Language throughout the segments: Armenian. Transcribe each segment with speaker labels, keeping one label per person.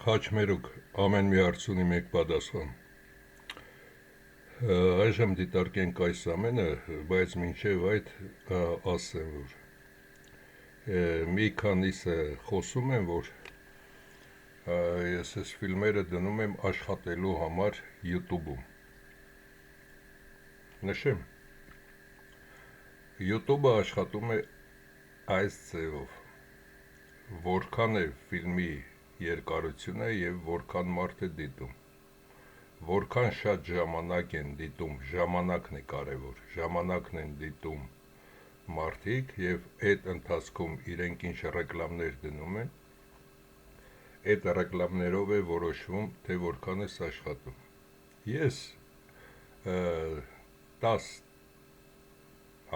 Speaker 1: Խաչմերուկ, ամեն մի հարց ունի մեկ պատասխան։ Այժմ դիտարկենք այս ամենը, բայց մինչև այդ ասեմ, որ մի քանիսը խոսում են, որ ես այս ֆիլմերը դնում եմ աշխատելու համար YouTube-ում։ Նշեմ, YouTube-ը աշխատում է այս ձևով, որքան է ֆիլմի երկարությունը և որքան մարդ է դիտում, որքան շատ ժամանակ են դիտում, ժամանակն է կարևոր, ժամանակն են դիտում մարդիկ և այդ ընթացքում իրենք ինչ ռեկլամներ դնում են, այդ ռեկլամներով է որոշվում, թե որքան ես աշխատում։ Ես 10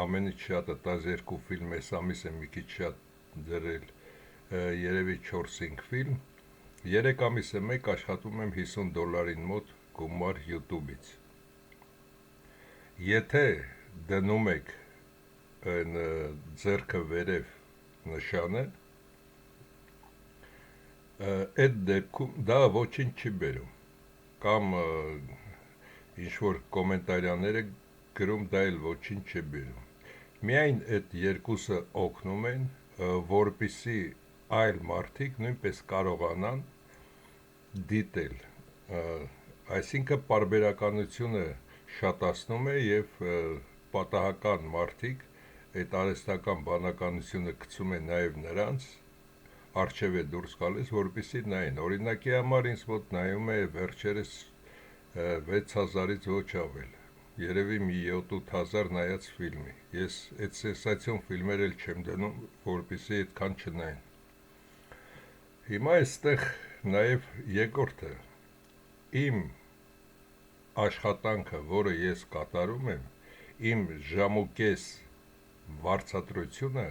Speaker 1: ամենից շատը 12 ֆիլմ ես ամիս եմ մի քիչ շատ ձրել, երևի 4-5 ֆիլմ, 3 ամիսը մեկ աշխատում եմ $50 մոտ գումար YouTube-ից։ Եթե դնում եք այն ձեռքը վերև նշանը, այդ դեպքում դա ոչինչ չի բերում, կամ ինչ-որ կոմենտարյաները գրում դա էլ ոչինչ չի բերում։ Միայն այդ երկուսը օգնում են, որպեսզի այլ մարդիկ նույնպես կարողանան դիտել, այսինքն պարբերականությունը շատացնում է և պատահական մարդիկ այդ արհեստական բանականությունը գցում է նաև նրանց, առջև է դուրս գալիս, որպեսզի նայեն։ Օրինակի համար ինձ մոտ նայում է վերջերս 6000-ից ոչ ավել, երևի մի 7-8 հազար նայած ֆիլմի։ Ես այդ սենսացիոն ֆիլմեր էլ չեմ դնում, որպեսզի այդքան չնայեն։ Հիմա այստեղ նաև երկրորդը, իմ աշխատանքը, որը ես կատարում եմ, իմ ժամուկես վարձատրությունը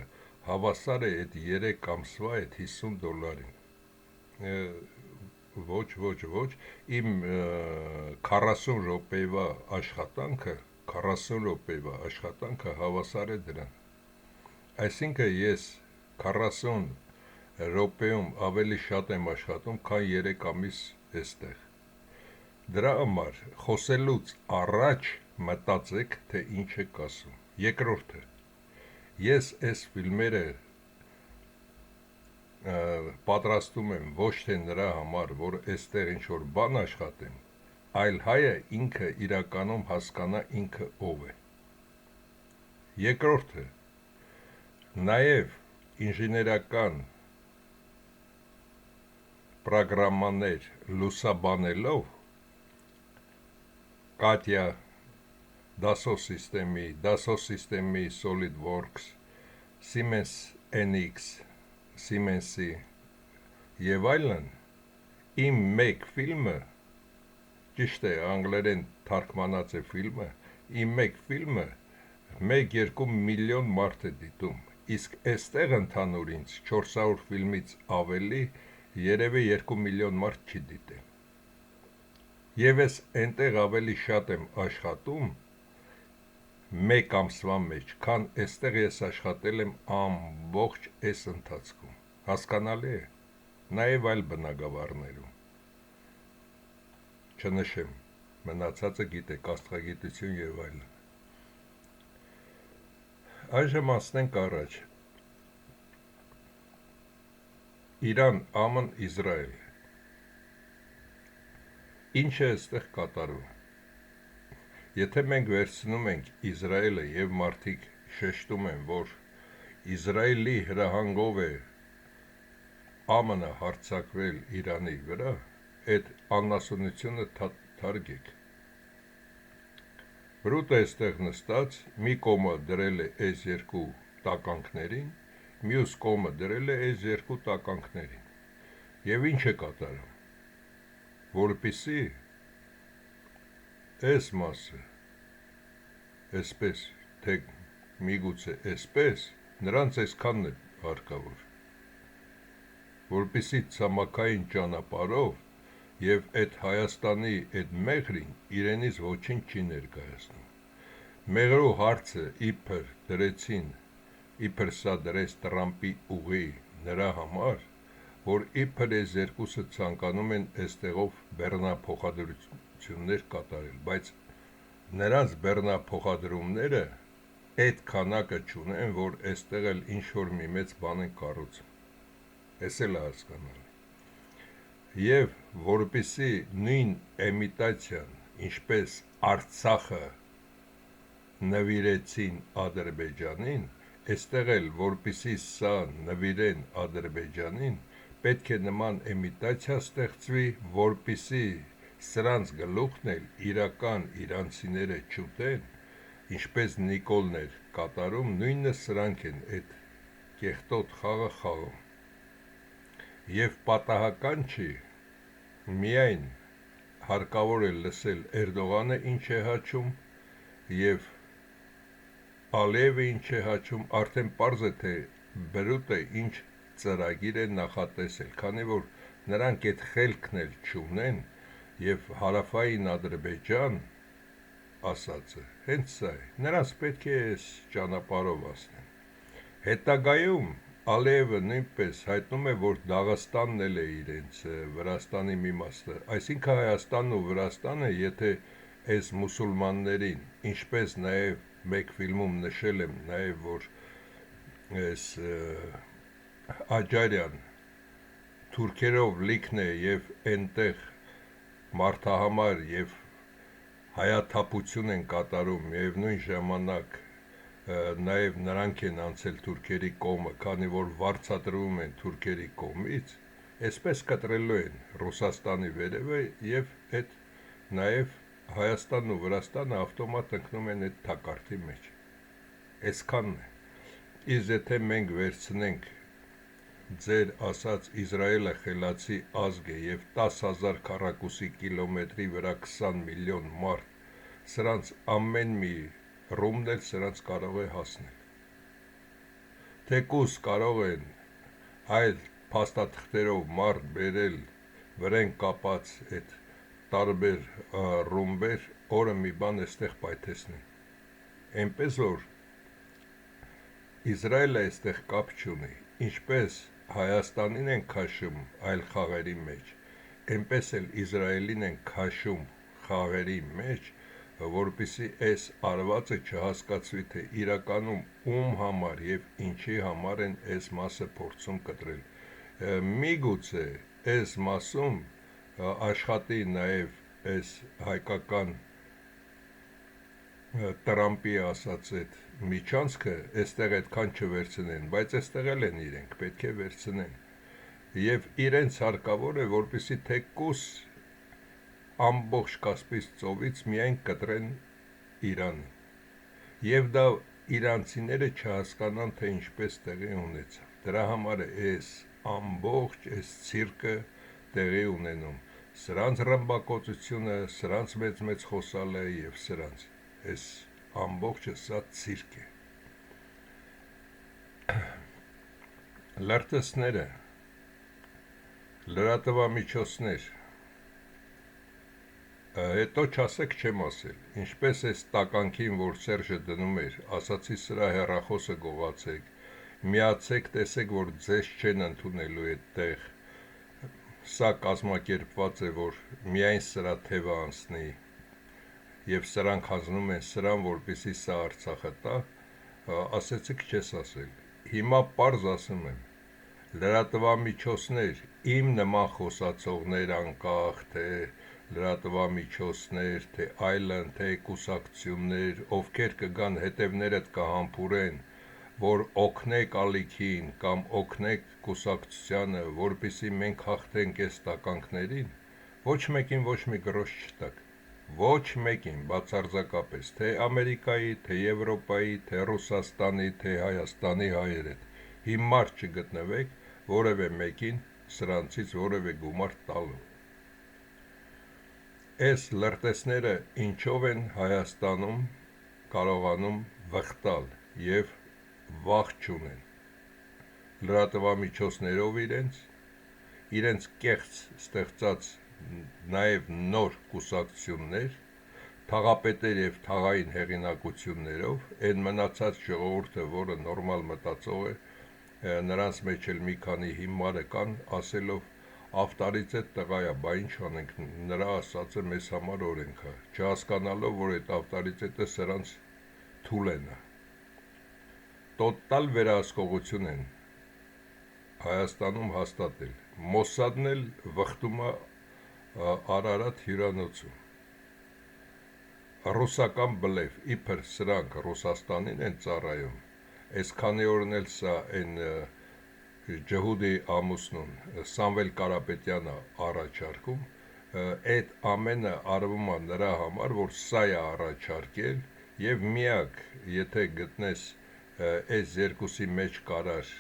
Speaker 1: հավասար է այդ 3 ամսվա այդ $50-ին։ Ոչ, իմ 40 րոպեվա աշխատանքը հավասար է դրան։ Այսինքն ես 40 րոպեում ավելի շատ եմ աշխատում, քան 3 ամիս էստեղ։ Դրա համար խոսելուց առաջ մտածեք, թե ինչ եք ասում։ Երկրորդը, ես այս ֆիլմերը պատրաստում եմ ոչ թե նրա համար, որ այստեղ ինչ-որ բան աշխատեմ, այլ հայը ինքը իրականում հասկանա ինքը ով է։ Երկրորդը, նաև ինժեներական պրոգրամաներ լուսաբանելով, Կատյա Dassault System-ի SolidWorks, Siemens NX, Siemens-ի և այլն, իմ մեկ ֆիլմը, ճիշտ է, անգլերեն թարգմանած է ֆիլմը, իմ մեկ ֆիլմը 1-2 միլիոն մարդ է դիտում, իսկ այստեղ ընդհանուր ինձ 400 ֆիլմից ավելի երևի 2 միլիոն մարդ չի դիտել։ Եվ ես այնտեղ ավելի շատ եմ աշխատում մեկ ամսվա մեջ, քան այստեղ ես աշխատել եմ ամբողջ այս ընթացքում։ Հասկանալի է, նաև այլ բնագավառներում։ Չնշեմ, մնացածը գիտեք, աստղագիտություն և այլն։ Այժմ անցնենք առաջ։ Իրան, ԱՄՆ, Իսրայել։ Ինչ է այստեղ կատարվում։ Եթե մենք վերցնում ենք Իսրայելը և մարդիկ շեշտում են, որ Իսրայելի հրահանգով է ԱՄՆ-ը հարձակվել Իրանի վրա, այդ անասունությունը թարգեք։ Բրուտը այստեղ նստած մի կողմը դրել է այս երկու տականքներին, մյուս կողմը դրել է այս երկու տականքներին։ Եվ ինչ է կատարում, որպեսզի այս մասը, այսպես, թե միգուցե այսպես, նրանց այսքանն է հարկավոր, որպեսզի ցամաքային ճանապարհով և այդ Հայաստանի այդ մեղրին իրենից ոչինչ չի ներկայացնում։ Մեղրու հարցը իբր սա դրեց Տրամպի ուղի նրա համար, որ իբր այս երկուսը ցանկանում են այստեղով բեռնափոխադրություններ կատարել, բայց նրանց բեռնափոխադրումները այդ քանակը չունեն, որ այստեղ էլ ինչ-որ մի մեծ բան են կառուցում, ես էլ հասկանալ։ Եվ որպիսի նույն էմիտացիան, ինչպես Արցախը նվիրեցին Ադրբեջանին, այստեղ էլ որպիսի սա նվիրեն Ադրբեջանին, պետք է նման էմիտացիա ստեղծվի, որպիսի սրանց գլուխն էլ իրական իրանցիները չուտեն, ինչպես Նիկոլն էր կատարում, նույնը սրանք են այդ կեղտոտ խաղը խաղում։ Եվ պատահական չի, միայն հարկավոր է լսել Էրդողանը ինչ է հաչում և Ալիևը ինչ է հաչում, արդեն պարզ է, թե բրուտը ինչ ծրագիր է նախատեսել, քանի որ նրանք այդ խելքն էլ չունեն և հարավային Ադրբեջան ասածը հենց սա է, նրանց պետք է այս ճանապարհով ասնեն։ Հետագայում Ալիևը նույնպես հայտնում է, որ Դաղստանն էլ է իրենց Վրաստանի մի մասը, այսինքն Հայաստանն ու Վրաստանը, եթե այս մուսուլմաններին, ինչպես նաև մեկ ֆիլմում նշել եմ նաև, որ այս Աջարյան թուրքերով լիքն է և այնտեղ մարդահամար և հայաթափություն են կատարում, միևնույն ժամանակ նաև նրանք են անցել թուրքերի կողմը, քանի որ վարձատրվում են թուրքերի կողմից, այսպես կտրելու են Ռուսաստանի վերևը և այդ նաև Հայաստանն ու Վրաստանը ավտոմատ ընկնում են այդ թակարդի մեջ, այսքանն է։ Իսկ եթե մենք վերցնենք ձեր ասած Իսրայելը խելացի ազգ է և 10,000 քառակուսի կիլոմետրի վրա 20 միլիոն մարդ, սրանց ամեն մի ռումն էլ սրանց կարող է հասնել։ Թեկուզ կարող են այլ փաստաթղթերով մարդ բերել վրեն կապած այդ տարբեր ռումբեր, օրը մի բան այստեղ պայթեցնեն, այնպես որ Իսրայելը այստեղ կապ չունի, ինչպես Հայաստանին են քաշում այլ խաղերի մեջ, այնպես էլ Իսրայելին են քաշում խաղերի մեջ, որպեսզի այս արվածը չհասկացվի, թե իրականում ում համար և ինչի համար են այս մասը փորձում կտրել։ Միգուցե այս մասում աշխատի նաև այս հայկական Տրամպի ասած այդ միջանցքը, այստեղ այդքան չվերցնեն, բայց այստեղ էլ են իրենք, պետք է վերցնեն, և իրենց հարկավոր է, որպեսզի թեկուզ ամբողջ Կասպից ծովից միայն կտրեն Իրանը, և դա իրանցիները չհասկանան, թե ինչպես տեղի ունեցավ, դրա համար է այս ամբողջ այս ցիրկը տեղի ունենում, սրանց ռմբակոծությունը, սրանց մեծ խոսալը և սրանց, այս ամբողջը սա ցիրկ է։ Լրտեսները, լրատվամիջոցներ, հետո չասեք չեմ ասել, ինչպես այս տականքին, որ Սերժը դնում էր, ասացի սրա հեռախոսը գողացեք, միացեք, տեսեք, որ ձեզ չեն ընդունելու այդտեղ, սա կազմակերպված է, որ միայն սրա թևը անցնի, և սրանք հանձնում են սրան, որպեսզի սա Արցախը տա, ասեցիք չես ասել, հիմա պարզ ասում եմ, լրատվամիջոցներ, իմ նման խոսացողներ անկախ, թե լրատվամիջոցներ, թե այլն, թե կուսակցություններ, ովքեր կգան հետևներդ կհամբուրեն, որ օգնեք ալիքին կամ օգնեք կուսակցությանը, որպեսզի մենք հաղթենք այս տականքներին, ոչ մեկին ոչ մի գրոշ չտաք, ոչ մեկին բացարձակապես, թե Ամերիկայի, թե Եվրոպայի, թե Ռուսաստանի, թե Հայաստանի հայերդ, հիմար չգտնվեք որևէ մեկին սրանցից որևէ գումար տալու։ Այս լրտեսները ինչով են Հայաստանում կարողանում վխտալ և վախ չունեն, լրատվամիջոցներով իրենց կեղծ ստեղծած նաև նոր կուսակցություններ, թաղապետեր և թաղային հեղինակություններով, այն մնացած ժողովուրդը, որը նորմալ մտածող է, նրանց մեջ էլ մի քանի հիմարը կան, ասելով ավտարիցետ տղա է, բա ինչ անենք, նրա ասածը մեզ համար օրենք է, չհասկանալով, որ այդ ավտարիցետը սրանց թուլեն է։ Տոտալ վերահսկողություն են Հայաստանում հաստատել, Մոսադն էլ վխտում է Արարատ հյուրանոցում, ռուսական բլեվ, իբր սրանք Ռուսաստանին են ծառայում, այս քանի օրն էլ սա են ջհուդի ամուսնուն Սամվել Կարապետյանը առաջարկում, այդ ամենը արվում է նրա համար, որ սա է առաջարկել եւ միակ, եթե գտնես այս երկուսի մեջ կարար,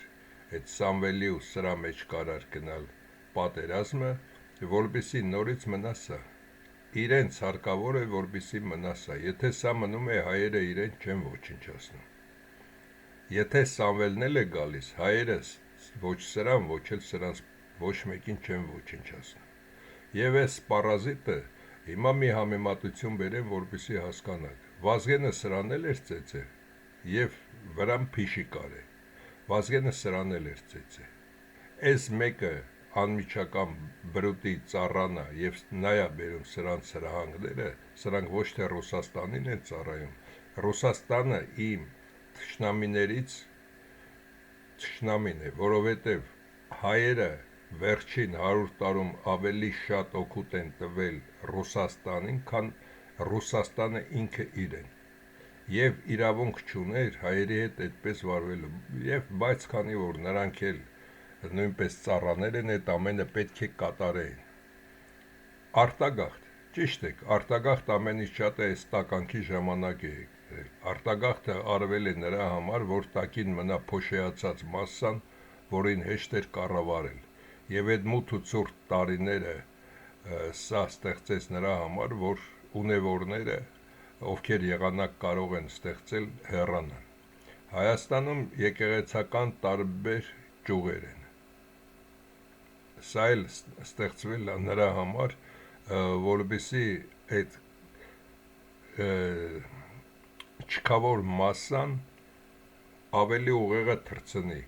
Speaker 1: այդ Սամվելի ու սրա մեջ կարար գնալ պատերազմը, որպեսի նորից մնա սա։ Իրենց հարկավոր է, որպեսի մնա սա։ Եթե սա մնում է, հայերը իրեն չեն ոչնչացնում։ Եթե Սամվելն էլ է գալիս, հայերը ոչ սրան, ոչ էլ սրանց ոչ մեկին չեն ոչնչացնում։ Եվ այս պարազիտը հիմա մի համեմատություն բերեմ, որպեսզի հասկանաք։ Վազգենը սրան էլ էր ծեծել եւ վրան փիշի կարե։ Վազգենը սրան էլ էր ծեծել։ Այս մեկը անմիջական բրուտի ծառանա եւ նայա բերում սրանց սրահանգները, սրանք ոչ թե Ռուսաստանին են ծառայում։ Ռուսաստանը իմ թշնամիներից թշնամին է, որովհետև հայերը վերջին 100 տարում ավելի շատ օգուտ են տվել Ռուսաստանին, քան Ռուսաստանը ինքը իրեն։ Եվ իրավունք չուներ հայերի հետ այդպես վարվելու, եւ բայց քանի որ նրանք էլ նույնպես ծառաներ են, այդ ամենը պետք է կատարեին։ Արտագաղթ, ճիշտ եք, արտագաղթ ամենից շատ է այս տականքի ժամանակ է եղել։ Արտագաղթը արվել է նրա համար, որ տակին մնա փոշեացած մասսան, որին հեշտ էր կառավարել։ Եվ այդ մութ ու ցուրտ տարիները սա ստեղծեց նրա համար, որ ունևորները, ովքեր եղանակ կարող են ստեղծել, հեռանան։ Հայաստանում եկեղեցական տարբեր ճյուղեր են։ Սա էլ ստեղծվել է նրա համար, որպեսզի այդ չքավոր մասսան ավելի ուղեղը թռցնի։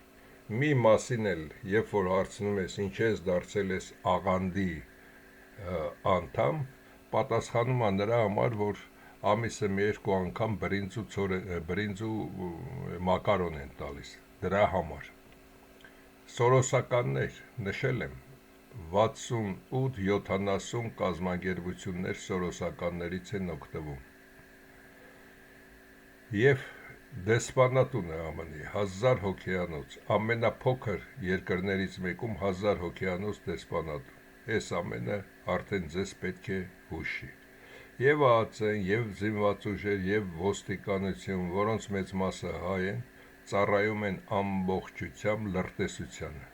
Speaker 1: Մի մասին էլ, երբ որ հարցնում ես, ինչ ես դարձել ես աղանդի անդամ, պատասխանում է նրա համար, որ ամիսը մի երկու անգամ բրինձ ու մակարոն են տալիս, դրա համար։ Սորոսականներ, նշել եմ, 68-70 կազմակերպություններ սորոսականներից են օգտվում։ Եվ դեսպանատուն է ԱՄՆ-ի, 1000 հոգեանոց, ամենափոքր երկրներից մեկում 1000 հոգեանոց դեսպանատուն։ Այս ամենը արդեն ձեզ պետք է հուշի։ Եվ ԱԱՑ-ն, եւ զինված ուժեր, եւ ոստիկանություն, որոնց մեծ մասը հայ են, ծառայում են ամբողջությամբ լրտեսությանը։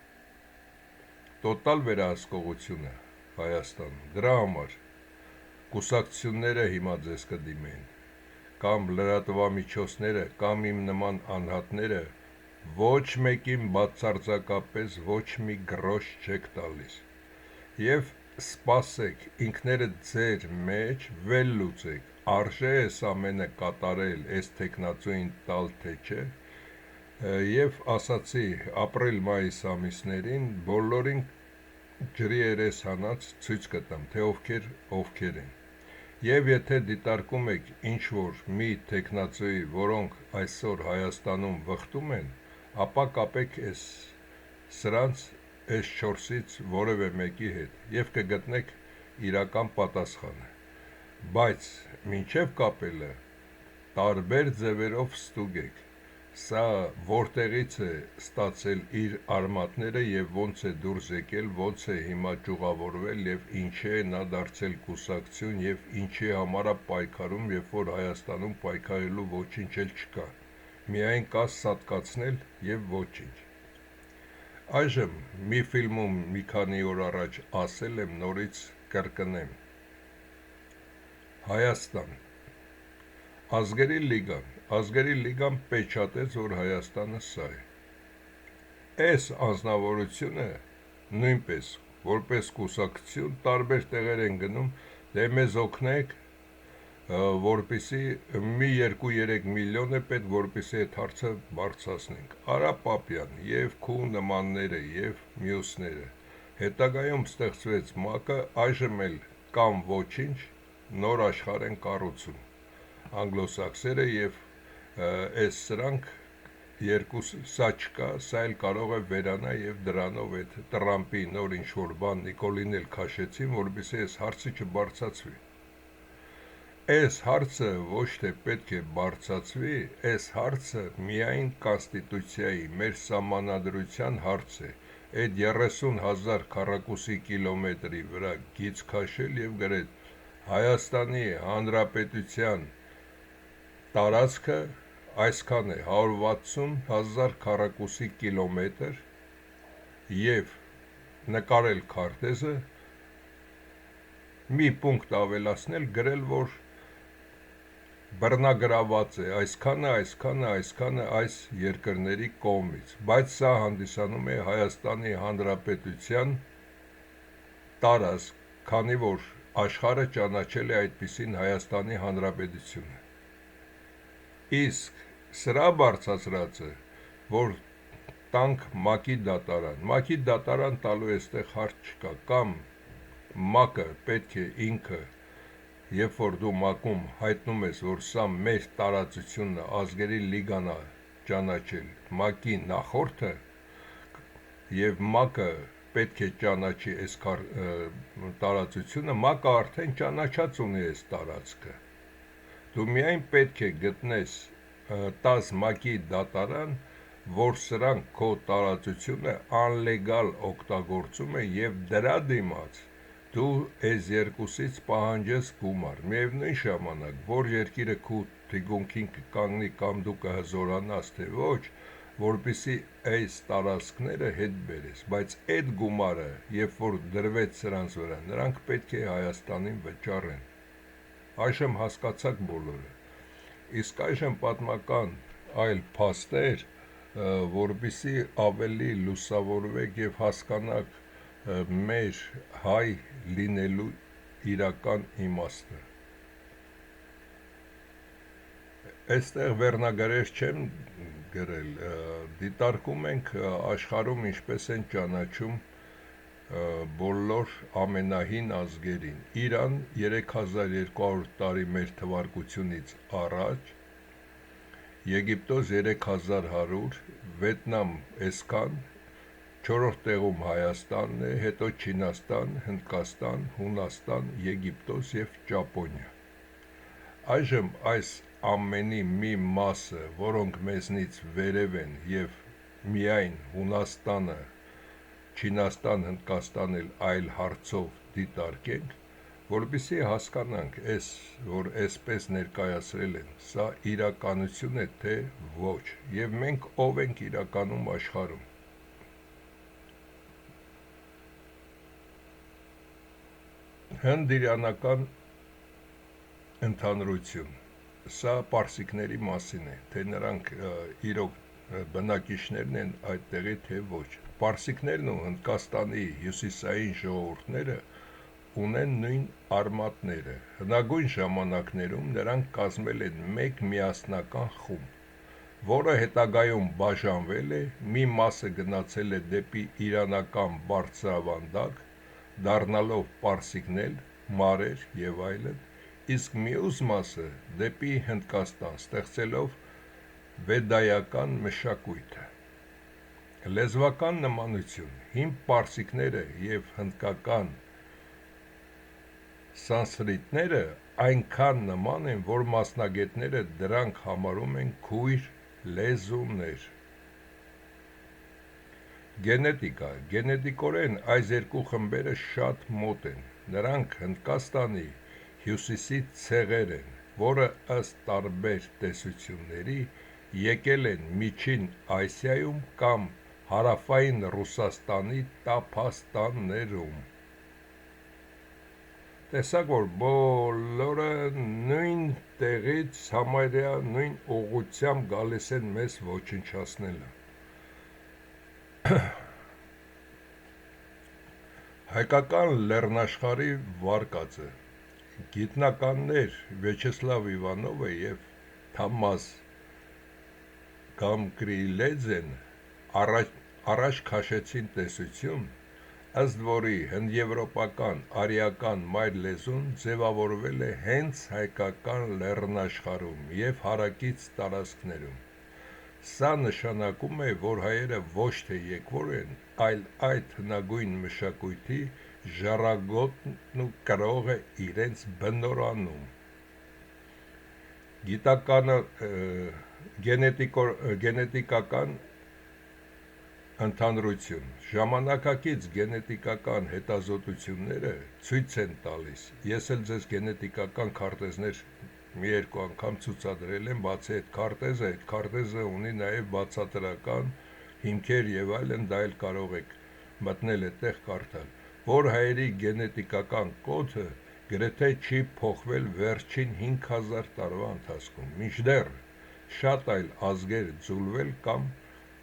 Speaker 1: Տոտալ վերահսկողություն է Հայաստանում։ Դրա համար կուսակցությունները հիմա ձեզ կդիմեն, կամ լրատվամիջոցները, կամ իմ նման անհատները ոչ մեկին բացարձակապես ոչ մի գրոշ չեք տալիս։ Եվ սպասեք, ինքներդ ձեր մեջ վերլուծեք, արժե այս ամենը կատարել, այս թեկնածուին տալ, թե չէ։ Եվ ասացի ապրիլ-մայիս ամիսներին բոլորին ջրի երես հանած ցույց կտամ, թե ովքեր են։ Եվ եթե դիտարկում եք ինչ-որ մի թեկնածուի, որոնք այսօր Հայաստանում վխտում են, ապա կապեք սրանց այս 4-ից որևէ մեկի հետ եւ կգտնեք իրական պատասխանը։ Բայց մինչև կապելը տարբեր ձևերով ստուգեք, սա որտեղից է ստացել իր արմատները եւ ոնց է դուրս եկել, ոնց է հիմա ճյուղավորվել եւ ինչի է նա դարձել կուսակցություն եւ ինչի համար է պայքարում, երբ որ Հայաստանում պայքարելու ոչինչ էլ չկա։ Միայն կա սատկացնել եւ ոչինչ։ Այժմ մի ֆիլմում մի քանի օր առաջ ասել եմ, նորից կրկնեմ։ Հայաստան, Ազգերի լիգան պեչատեց, որ Հայաստանը սա է։ Այս անձնավորությունը նույնպես, որպես կուսակցություն, տարբեր տեղեր են գնում, դե մեզ օգնեք, որպեսի մի 2-3 միլիոն է պետք, որպեսի այդ հարցը բարձրացնենք։ Արա Պապյան եւ քու նմանները եւ մյուսները։ Հետագայում ստեղծվեց ՄԱԿ-ը, այժմ էլ կամ ոչինչ, նոր աշխարհ են կառուցում անգլոսաքսերը եւ այս սրանք սա չկա, սա էլ կարող է վերանա եւ դրանով այդ Տրամպի նոր ինչ-որ բան Նիկոլին էլ քաշեցին, որպեսզի այս հարցը չբարձրացվի։ Այս հարցը ոչ թե պետք է բարձրացվի, այս հարցը միայն կոնստիտուցիայի, մեր սահմանադրության հարց է։ Այդ 30,000 քառակուսի կիլոմետրի վրա գիծ քաշել եւ գրել Հայաստանի Հանրապետության տարածքը այսքան է 160,000 քառակուսի կիլոմետր եւ նկարել քարտեզը, մի պունկտ ավելացնել, գրել, որ բռնագրաված է այսքանը այս երկրների կողմից, բայց սա հանդիսանում է Հայաստանի Հանրապետության տարածք, քանի որ աշխարհը ճանաչել է այդպիսին Հայաստանի Հանրապետությունը։ Իսկ սրա բարձրացրածը, որ տանք ՄԱԿ-ի դատարան տալու էստեղ հարց չկա, կամ ՄԱԿ-ը պետք է ինքը, երբ որ դու ՄԱԿ-ում հայտնում ես, որ սա մեր տարածությունն է, ազգերի լիգան է ճանաչել ՄԱԿ-ի նախորդը, եւ ՄԱԿ-ը պետք է ճանաչի այս տարածությունը, ՄԱԿ-ը արդեն ճանաչած ունի այս տարածքը։ Դու միայն պետք է գտնես 10 ՄԱԿ-ի դատարան, որ սրանք քո տարածությունը անլեգալ օգտագործում է եւ դրա դիմաց դու այս երկուսից պահանջես գումար։ Միևնույն ժամանակ, որ երկիրը քո թիկունքին կկանգնի կամ դու կհզորանաս, թե ոչ, որպեսի այս տարածքները հետ բերես, բայց այդ գումարը, երբ որ դրվեց սրանց վրա, նրանք պետք է Հայաստանին վճարեն։ Այժմ հասկացաք բոլորը։ Իսկ այժմ պատմական այլ փաստեր, որպեսզի ավելի լուսավորվեք եւ հասկանաք մեր հայ լինելու իրական իմաստը։ Այստեղ վերնագրեր չեմ գրել, դիտարկում ենք աշխարհում ինչպես են ճանաչում բոլոր ամենահին ազգերին։ Իրան 3200 տարի մեր թվարկությունից առաջ, Եգիպտոս 3100, Վիետնամ այսքան, 4-րդ տեղում Հայաստանն է, հետո Չինաստան, Հնդկաստան, Հունաստան, Եգիպտոս եւ Ճապոնիա։ Այժմ այս ամենի մի մասը, որոնք մեզնից վերև են եւ միայն Հունաստանը, Չինաստան, Հնդկաստան էլ այլ հարցով դիտարկենք, որպեսզի հասկանանք, որ այսպես ներկայացրել են, սա իրականություն է, թե ոչ, եւ մենք ով ենք իրականում աշխարհում։ Հնդիրանական ընդհանրություն, սա պարսիկների մասին է, թե նրանք իրոք բնակիչներն են այդտեղի, թե ոչ։ Պարսիկներն ու Հնդկաստանի հյուսիսային ժողովուրդները ունեն նույն արմատները։ Հնագույն ժամանակներում նրանք կազմել են մեկ միասնական խումբ, որը հետագայում բաժանվել է, մի մասը գնացել է դեպի իրանական բարձրավանդակ, դառնալով պարսիկներ, մարեր եւ այլն, իսկ մյուս մասը դեպի Հնդկաստան, ստեղծելով վեդայական մշակույթը։ Լեզվական նմանություն, հին պարսիկները եւ հնդկական սանսկրիտները այնքան նման են, որ մասնագետները դրանք համարում են քույր լեզուներ։ Գենետիկա, գենետիկորեն այս երկու խմբերը շատ մոտ են, նրանք Հնդկաստանի հյուսիսի ցեղեր են, որը ըստ տարբեր տեսությունների եկել են Միջին Ասիայում կամ Հարավային Ռուսաստանի տափաստաններում։ Տեսակ, որ բոլորը նույն տեղից համարյա նույն ուղղությամբ գալիս են մեզ ոչնչացնելը։ Հայկական լեռնաշխարհի վարկածը։ Գիտնականներ Վյաչեսլավ Իվանովը և Թամաս Գամկրիլեձեն առաջ քաշեցին տեսություն, ըստ որի հնդեվրոպական արիական մայր լեզուն ձևավորվել է հենց հայկական լեռնաշխարհում և հարակից տարածքներում։ Սա նշանակում է, որ հայերը ոչ թե եկվոր են, այլ այդ հնագույն մշակույթի ժառանգորդն ու կրողը իրենց բնորանում։ Գենետիկական ընդհանրություն։ Ժամանակակից գենետիկական հետազոտությունները ցույց են տալիս, ես էլ ձեզ գենետիկական քարտեզներ մի երկու անգամ ցուցադրել եմ, բացի այդ քարտեզը ունի նաև բացատրական հիմքեր եւ այլն, դա էլ կարող եք մտնել այդտեղ կարդալ, որ հայերի գենետիկական կոդը գրեթե չի փոխվել վերջին 5000 տարվա ընթացքում, մինչդեռ շատ այլ ազգեր ձուլվել կամ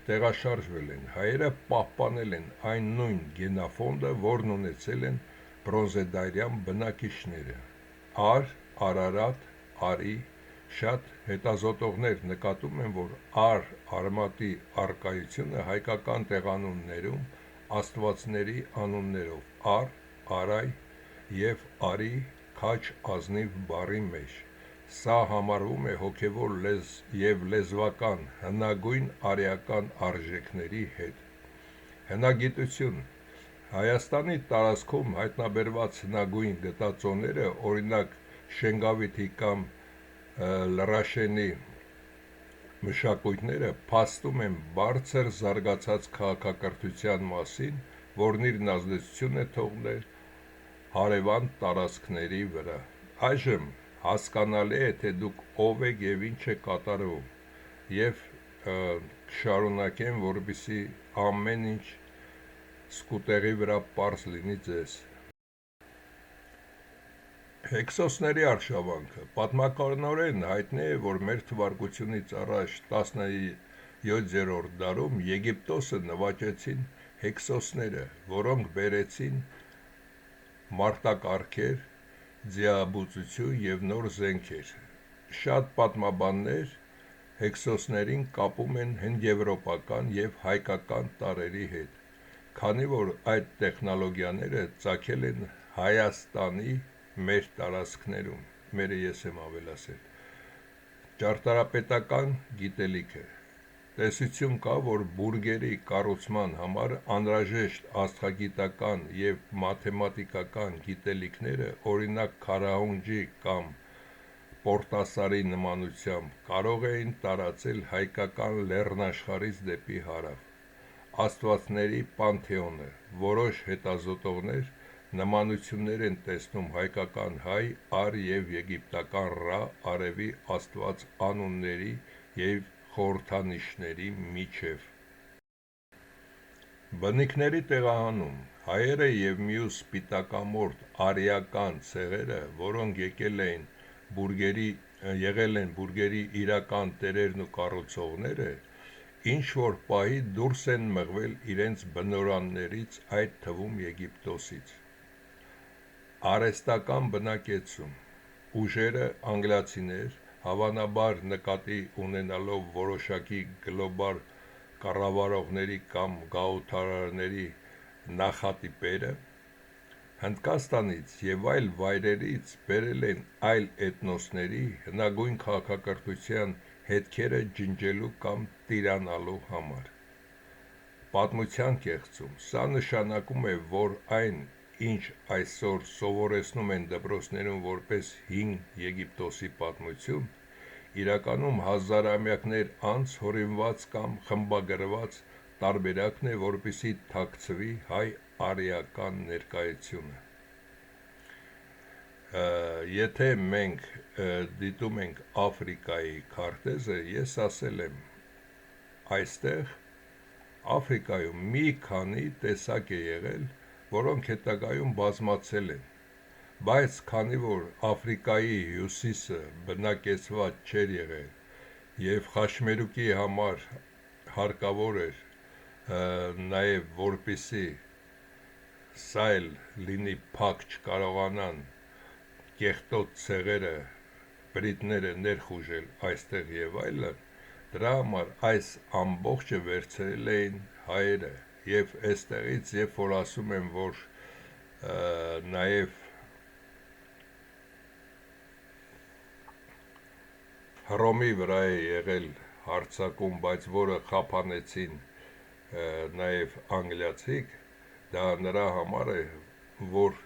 Speaker 1: տեղաշարժվել են, հայերը պահպանել են այն նույն գենաֆոնդը, որն ունեցել են բրոնզեդարյան բնակիչները։ Ար, Արարատ, Արի, շատ հետազոտողներ նկատում են, որ արմատի առկայությունը հայկական տեղանուններում աստվածների անուններով Արայ և Արի քաչ ազնիվ բառի մեջ։ Սա համարվում է հոգևոր և լեզվական հնագույն արեական արժեքների հետ։ Հնագիտություն։ Հայաստանի տարածքում հայտնաբերված հնագույն գտածոները, օրինակ Շենգավիթի կամ Լռաշենի մշակույթները, փաստում են բարձր զարգացած քաղաքակրթության մասին, որն իր ազդեցությունն է թողնել հարևան տարածքների վրա։ Այժմ հասկանալի է, թե դուք ով եք և ինչ եք կատարում, և կշարունակեմ, որպեսզի ամեն ինչ սկուտեղի վրա պարզ լինի ձեզ։ Հեքսոսների արշավանքը։ Պատմականորեն հայտնի է, որ մեր թվարկությունից առաջ 17-րդ դարում Եգիպտոսը նվաճեցին հեքսոսները, որոնք բերեցին մարտակառքեր, ձիաբուծություն և նոր զենքեր։ Շատ պատմաբաններ հեքսոսներին կապում են հնդեվրոպական և հայկական տարրերի հետ, քանի որ այդ տեխնոլոգիաները ծագել են Հայաստանի մեր տարածքներում, մերը ես եմ ավելացել։ Ճարտարապետական գիտելիքը։ Տեսություն կա, որ բուրգերի կառուցման համար անհրաժեշտ աստղագիտական և մաթեմատիկական գիտելիքները, օրինակ քարահունջի կամ պորտասարի նմանությամբ, կարող էին տարածել հայկական լեռնաշխարհից դեպի հարավ։ Աստվածների պանթեոնը։ Որոշ հետազոտողներ նմանություններ են տեսնում հայկական հայ, առ և եգիպտական Ռա արևի աստված անունների և խորհրդանիշների միջև։ Բնիկների տեղահանում։ Հայերը և մյուս սպիտակամորթ արիական ցեղերը, որոնք եղել են բուրգերի իրական տերերն ու կառուցողները, ինչ-որ պահի դուրս են մղվել իրենց բնօրաններից, այդ թվում Եգիպտոսից։ Արհեստական բնակեցում։ Ուժերը անգլիացիներ, հավանաբար նկատի ունենալով որոշակի գլոբալ կառավարողների կամ գաղութարարների նախատիպերը, Հնդկաստանից և այլ վայրերից բերել են այլ էթնոսների հնագույն քաղաքակրթության հետքերը ջնջելու կամ տիրանալու համար։ Պատմության կեղծում։ Սա նշանակում է, որ այն, ինչ այսօր սովորեցնում են դպրոցներում որպես հին Եգիպտոսի պատմություն, իրականում հազարամյակներ անց հորինված կամ խմբագրված տարբերակն է, որպեսզի թաքցվի հայ-արիական ներկայությունը։ Եթե մենք դիտում ենք Աֆրիկայի քարտեզը, ես ասել եմ, այստեղ Աֆրիկայում մի քանի տեսակ է եղել, որոնք հետագայում բազմացել են, բայց քանի որ Աֆրիկայի հյուսիսը բնակեցված չէր եղել և խաչմերուկի համար հարկավոր էր նաև, որպեսզի սա էլ լինի փակ, չկարողանան կեղտոտ ցեղերը, բրիտները ներխուժել այստեղ եւ այլն, դրա համար այս ամբողջը վերցրել էին հայերը եւ այստեղից երբ որ ասում եմ, որ նաեւ Հռոմի վրա է եղել հարձակում, բայց որը խափանեցին նաև անգլիացիք, դա նրա համար է, որ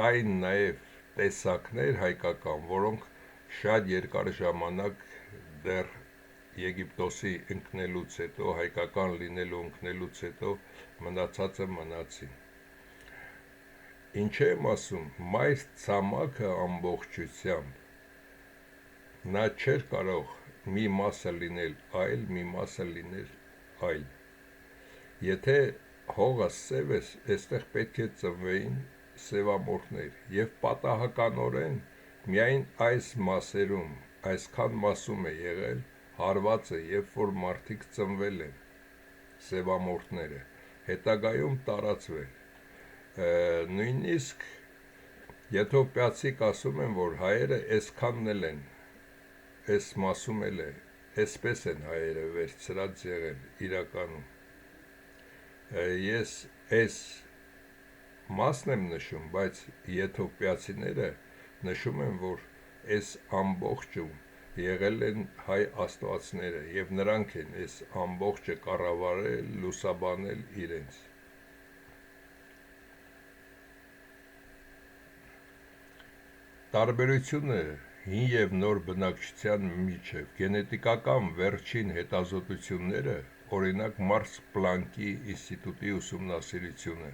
Speaker 1: կային նաև տեսակներ հայկական, որոնք շատ երկար ժամանակ դեռ Եգիպտոսի ընկնելուց հետո, հայկական լինելու ընկնելուց հետո մնացածը մնացին։ Ինչ եմ ասում, մայր ցամաքը ամբողջությամբ նա չէր կարող մի մասը լինել այլ, մի մասը լինել այլ։ Եթե հողը սև է, այստեղ պետք է ծնվեին սևամորթներ եւ պատահականորեն միայն այս մասերում, այսքան մասում է եղել հարվածը, երբ որ մարդիկ ծնվել են սևամորթները, հետագայում տարածվել։ Նույնիսկ եթովպիացիք ասում են, որ հայերը այսքանն էլ են, այս մասում էլ է, այսպես են հայերը վերցրած եղել իրականում։ Ես այս մասն եմ նշում, բայց եթովպիացիները նշում են, որ այս ամբողջում եղել են հայ աստվածները եւ նրանք են այս ամբողջը կառավարել, լուսաբանել իրենց։ Տարբերությունը հին եւ նոր բնակչության միջև գենետիկական վերջին հետազոտությունները, օրինակ Մարս Պլանկի ինստիտուտի ուսումնասիրությունը,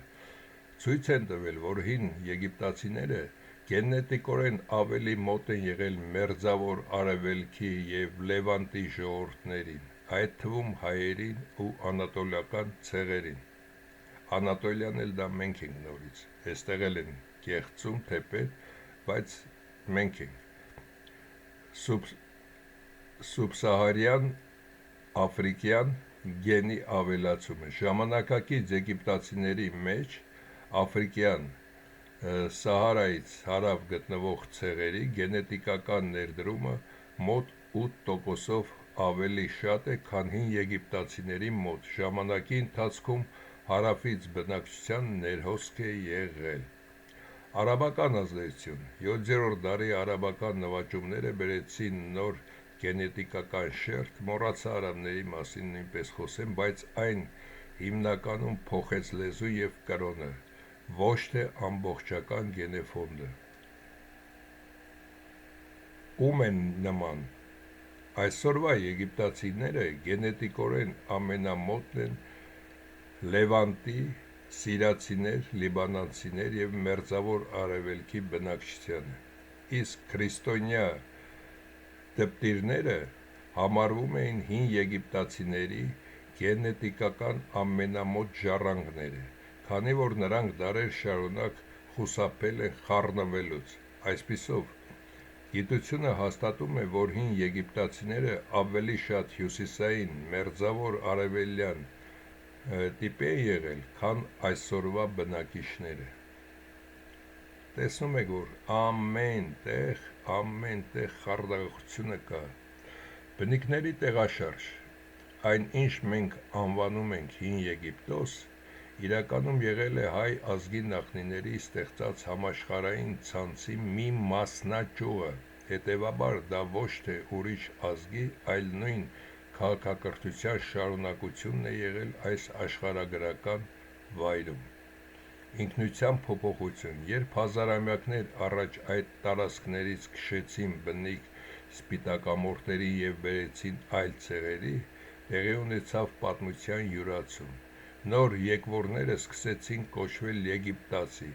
Speaker 1: ցույց են տվել, որ հին եգիպտացիները գենետիկորեն ավելի մոտ են եղել մերձավոր արևելքի եւ Լևանտի ժողովուրդներին, այդ թվում հայերին ու անատոլիական ցեղերին։ Անատոլիան էլ դա մենք ենք նորից, այստեղ էլ են կեղծում թեպետ, բայց մենք ենք։ Սուբսահարյան աֆրիկյան գենի ավելացումը ժամանակակից եգիպտացիների մեջ աֆրիկյան Սահարայից հարավ գտնվող ցեղերի գենետիկական ներդրումը մոտ 8%-ով ավելի շատ է, քան հին եգիպտացիների մոտ ժամանակի ընթացքում հարավից բնակչության ներհոսք է եղել։ Արաբական ազդեցություն 7-րդ դարի արաբական նվաճումները բերեցին նոր գենետիկական շերտ, մոռացա արաբների մասին նույնպես խոսեմ, բայց այն հիմնականում փոխեց լեզու եւ կրոնը, ոչ թե ամբողջական գենեֆոնդը։ Ում են նման։ Այսօրվա եգիպտացիները գենետիկորեն ամենամոտն են Լևանտի, սիրիացիներ, լիբանանցիներ եւ մերձավոր արևելքի բնակչությանը, իսկ քրիստոնյա դպտիրները համարվում էին հին եգիպտացիների գենետիկական ամենամոտ ժառանգները, քանի որ նրանք դարեր շարունակ խուսափել են խառնվելուց։ Այսպիսով, գիտությունը հաստատում է, որ հին եգիպտացիները ավելի շատ հյուսիսային, մերձավոր արևելյան տիպ է եղել, քան այսօրվա բնակիչները։ Տեսնում եք, որ ամեն տեղ խարդախությունը կա։ Բնիկների տեղաշարժ, այն ինչ մենք անվանում ենք հին Եգիպտոս, իրականում եղել է հայ ազգի նախնիների ստեղծած համաշխարհային ցանցի մի մասնաճյուղը, հետևաբար դա ոչ թե ուրիշ ազգի, այլ նույն քաղաքակրթության շարունակությունն է եղել այս աշխարհագրական վայրում։ Ինքնության փոփոխություն, երբ հազարամյակներ առաջ այդ տարածքներից քշեցին բնիկ սպիտակամորթերի եւ բերեցին այլ ցեղերի, տեղի ունեցավ պատմության յուրացում։ Նոր եկվորները սկսեցին կոչվել եգիպտացի,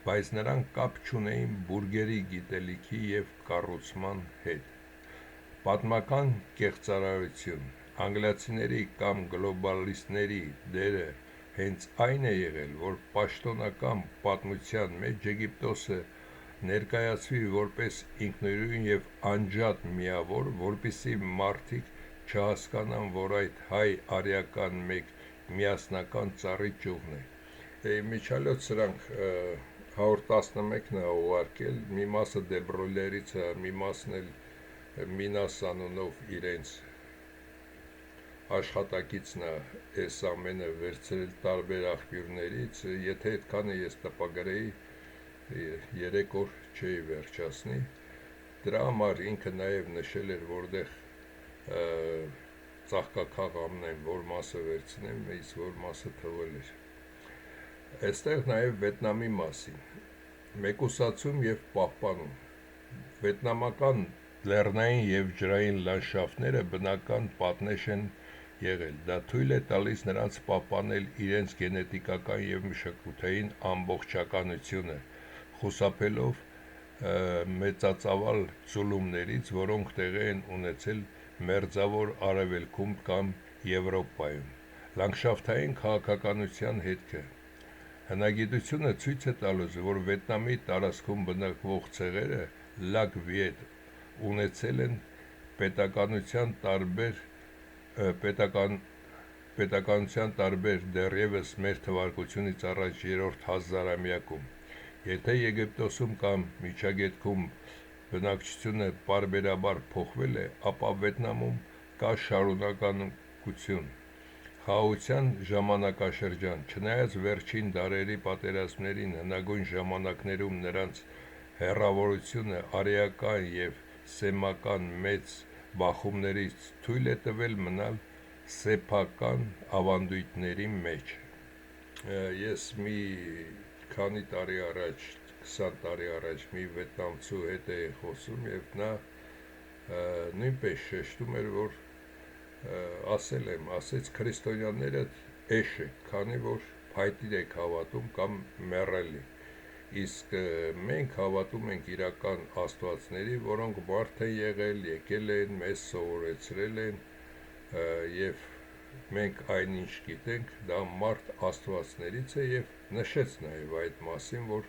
Speaker 1: բայց նրանք կապ չունեին բուրգերի գիտելիքի եւ կառուցման հետ։ Պատմական կեղծարարություն, անգլիացիների կամ գլոբալիստների դերը հենց այն է եղել, որ պաշտոնական պատմության մեջ Եգիպտոսը ներկայացվի որպես ինքնուրույն եւ անջատ միավոր, որպեսզի մարդիկ չհասկանան, որ այդ հայ-արիական մեկ միասնական ծառի ճյուղն է։ Միջալոց սրանք 111-ն է ուղարկել, մի մասը դեբրոլերից է, մի մասն էլ Մինաս անունով իրենց աշխատակիցն է այս ամենը վերցրել տարբեր աղբյուրներից, եթե այդքանը ես տպագրեի 3 օր չէի վերջացնի, դրա համար ինքը նաև նշել էր, որտեղ ծաղկաքաղ ամնեմ, որ մասը վերցնեմ, իսկ որ մասը թվել էր։ Այստեղ նաև Վետնամի մասին, մեկուսացում և պահպանում, վետնամական լեռնային և ջրային լանդշաֆտները բնական պատնեշ են եղել, դա թույլ է տալիս նրանց պահպանել իրենց գենետիկական և մշակութային ամբողջականությունը, խուսափելով մեծածավալ ձուլումներից, որոնք տեղի են ունեցել մերձավոր Արևելքում կամ Եվրոպայում։ Լանդշաֆտային քաղաքականության հետքը հնագիտությունը ցույց է տալիս, որ Վետնամի տարածքում բնակվող ցեղերը Լակ Վիետ ունեցել են պետականության տարբեր դեռևս մեր թվարկությունից առաջ 3-րդ հազարամյակում։ Եթե Եգիպտոսում կամ Միջագետքում բնակչությունը պարբերաբար փոխվել է, ապա Վետնամում կա շարունակություն, խաղաղության ժամանակաշրջան, չնայած վերջին դարերի պատերազմներին, հնագույն ժամանակներում նրանց հեռավորությունը արիական և սեմական մեծ բախումներից թույլ է տվել մնալ սեփական ավանդույթների մեջ։ Ես մի քանի տարի առաջ, 20 տարի առաջ մի վետնամցու հետ էի խոսում և նա նույնպես շեշտում էր, որ ասեց քրիստոնյաները էշ եք, քանի որ փայտիր եք հավատում կամ մեռելի, իսկ մենք հավատում ենք իրական աստվածների, որոնք մարդ են եղել, եկել են, մեզ սովորեցրել են և մենք այնինչ գիտենք, դա մարդ աստվածներից է և նշեց նաև այդ մասին, որ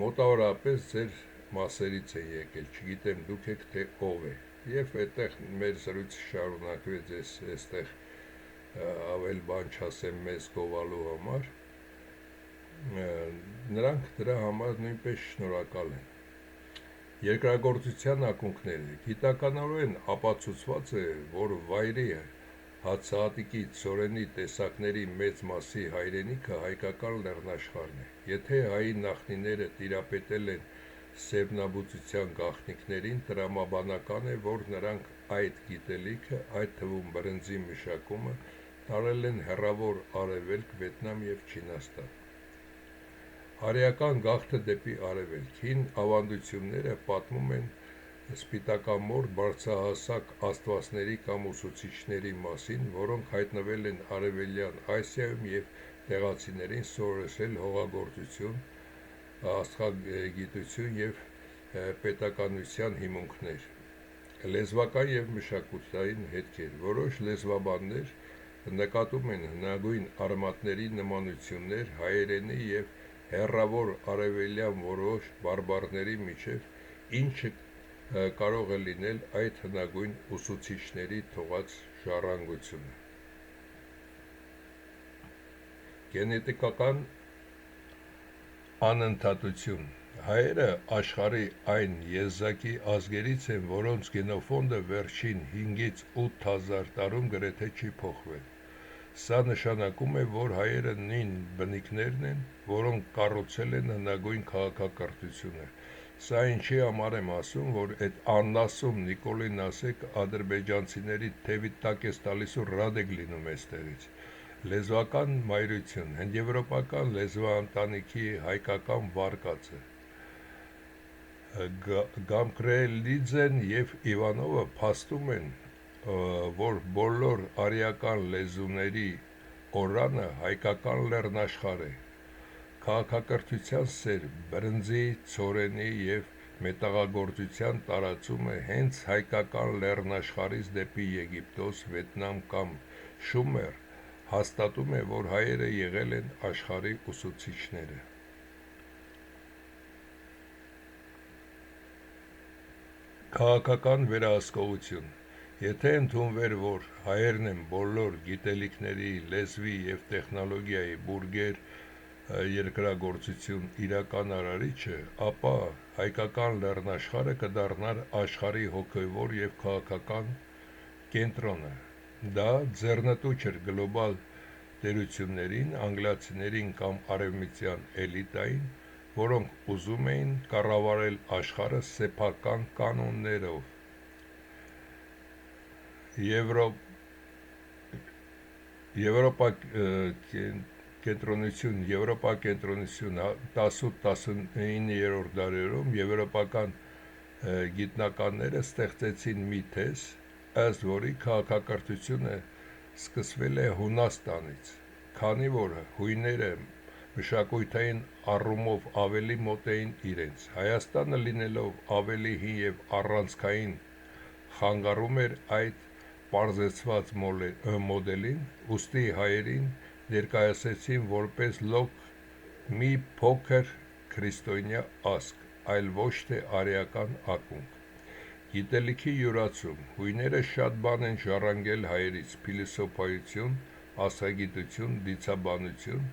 Speaker 1: մոտավորապես ձեր մասերից են եկել, չգիտեմ դուք եք թե ով է, և այդտեղ մեր զրույցը շարունակվեց, ես այստեղ ավել բան չասեմ մեզ գովալու համար, նրանք դրա համար նույնպես շնորհակալ են։ Երկրագործության ակունքները գիտականորեն ապացուցված է, որ վայրի, հացահատիկի, ցորենի տեսակների մեծ մասի հայրենիքը հայկական լեռնաշխարհն է։ Եթե հայի նախնիները տիրապետել են սերմնաբուծության գաղտնիքներին, տրամաբանական է, որ նրանք այդ գիտելիքը, այդ թվում բրնձի մշակումը, տարել են հեռավոր Արևելք, Վետնամ և Չինաստան։ Արիական գաղթը դեպի Արևելք։ Հին ավանդությունները պատմում են սպիտակամորթ բարձրահասակ աստվածների կամ ուսուցիչների մասին, որոնք հայտնվել են Արևելյան Ասիայում և տեղացիներին սովորեցրել հողագործություն, աստղագիտություն և պետականության հիմունքներ։ Լեզվական և մշակութային հետքեր։ Որոշ լեզվաբաններ նկատում են հնագույն արմատների նմանություններ հայերենի և հեռավոր արևելյան որոշ բարբառների միջև, ինչը կարող է լինել այդ հնագույն ուսուցիչների թողած ժառանգությունը։ Գենետիկական անընդհատություն։ Հայերը աշխարհի այն եզակի ազգերից են, որոնց գենոֆոնդը վերջին 5-ից 8 հազար տարում գրեթե չի փոխվել։ Սա նշանակում է, որ հայերը նույն բնիկներն են, որոնք կառուցել են հնագույն քաղաքակրթությունը։ Սա ինչի համար եմ ասում, որ այդ անասում Նիկոլին ասեք ադրբեջանցիների թևի տակ ես տալիս ու ռադ եք լինում այստեղից։ Լեզվական մայրություն, հնդեվրոպական լեզվաընտանիքի հայկական վարկածը։ Գամկրելիձեն և Իվանովը փաստում են, որ բոլոր արիական լեզուների օրրանը հայկական լեռնաշխարհ է։ Քաղաքակրթության սեր, բրնձի, ցորենի և մետաղագործության տարածումը հենց հայկական լեռնաշխարհից դեպի Եգիպտոս, Վետնամ կամ Շումեր հաստատում է, որ հայերը եղել են աշխարհի ուսուցիչները։ Քաղաքական վերահսկողություն։ Եթե ընդունվեր, որ հայերն են բոլոր գիտելիքների, լեզվի և տեխնոլոգիայի բուրգեր, երկրագործություն իրական արարիչը, ապա հայկական լեռնաշխարհը կդառնար աշխարհի հոգևոր և քաղաքական կենտրոնը։ Դա ձեռնտու չէր գլոբալ տերություններին, անգլիացիներին կամ արևմտյան էլիտային, որոնք ուզում էին կառավարել աշխարհը սեփական կանոններով։ Եվրոպա կենտրոնություն 18-19-րդ դարերում եվրոպական գիտնականները ստեղծեցին մի թեզ, ըստ որի քաղաքակրթությունը սկսվել է Հունաստանից, քանի որ հույները մշակութային առումով ավելի մոտ էին իրենց։ Հայաստանը լինելով ավելի հին և առանցքային խանգարում էր այդ պարզեցված մոդելին, ուստի հայերին ներկայացրեցին որպես լոկ մի փոքր քրիստոնյա ազգ, այլ ոչ թե արիական ակունք։ Գիտելիքի յուրացում հույները շատ բան են ժառանգել հայերից՝ փիլիսոփայություն, աստղագիտություն, դիցաբանություն,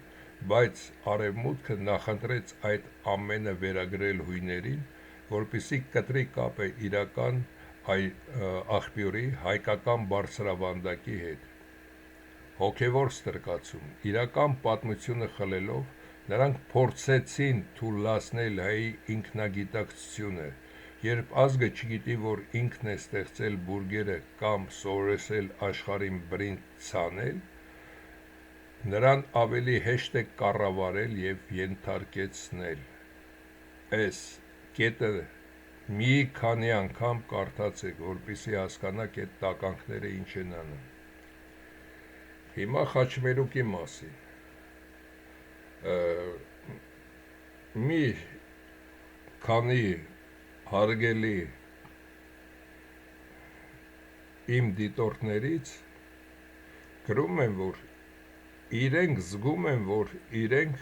Speaker 1: բայց արևմուտքը նախընտրեց այդ ամենը վերագրել հույներին, որպեսզի կտրի կապը իրական աղբյուրի՝ հայկական բարձրավանդակի հետ։ Հոգևոր ստրկացում։ Իրական պատմությունը խլելով, նրանք փորձեցին թուլացնել հայի ինքնագիտակցությունը, երբ ազգը չգիտի, որ ինքն է ստեղծել բուրգերը կամ սովորեցրել աշխարհին բրինձ ցանել, նրան ավելի հեշտ է կառավարել և ենթարկեցնել։ Այս կետը մի քանի անգամ կարդացեք, որպեսզի հասկանաք այդ տականքները ինչ են անում։ Հիմա խաչմերուկի մասին։ Մի քանի հարգելի իմ դիտորդներից գրում են, որ իրենք զգում են, որ իրենք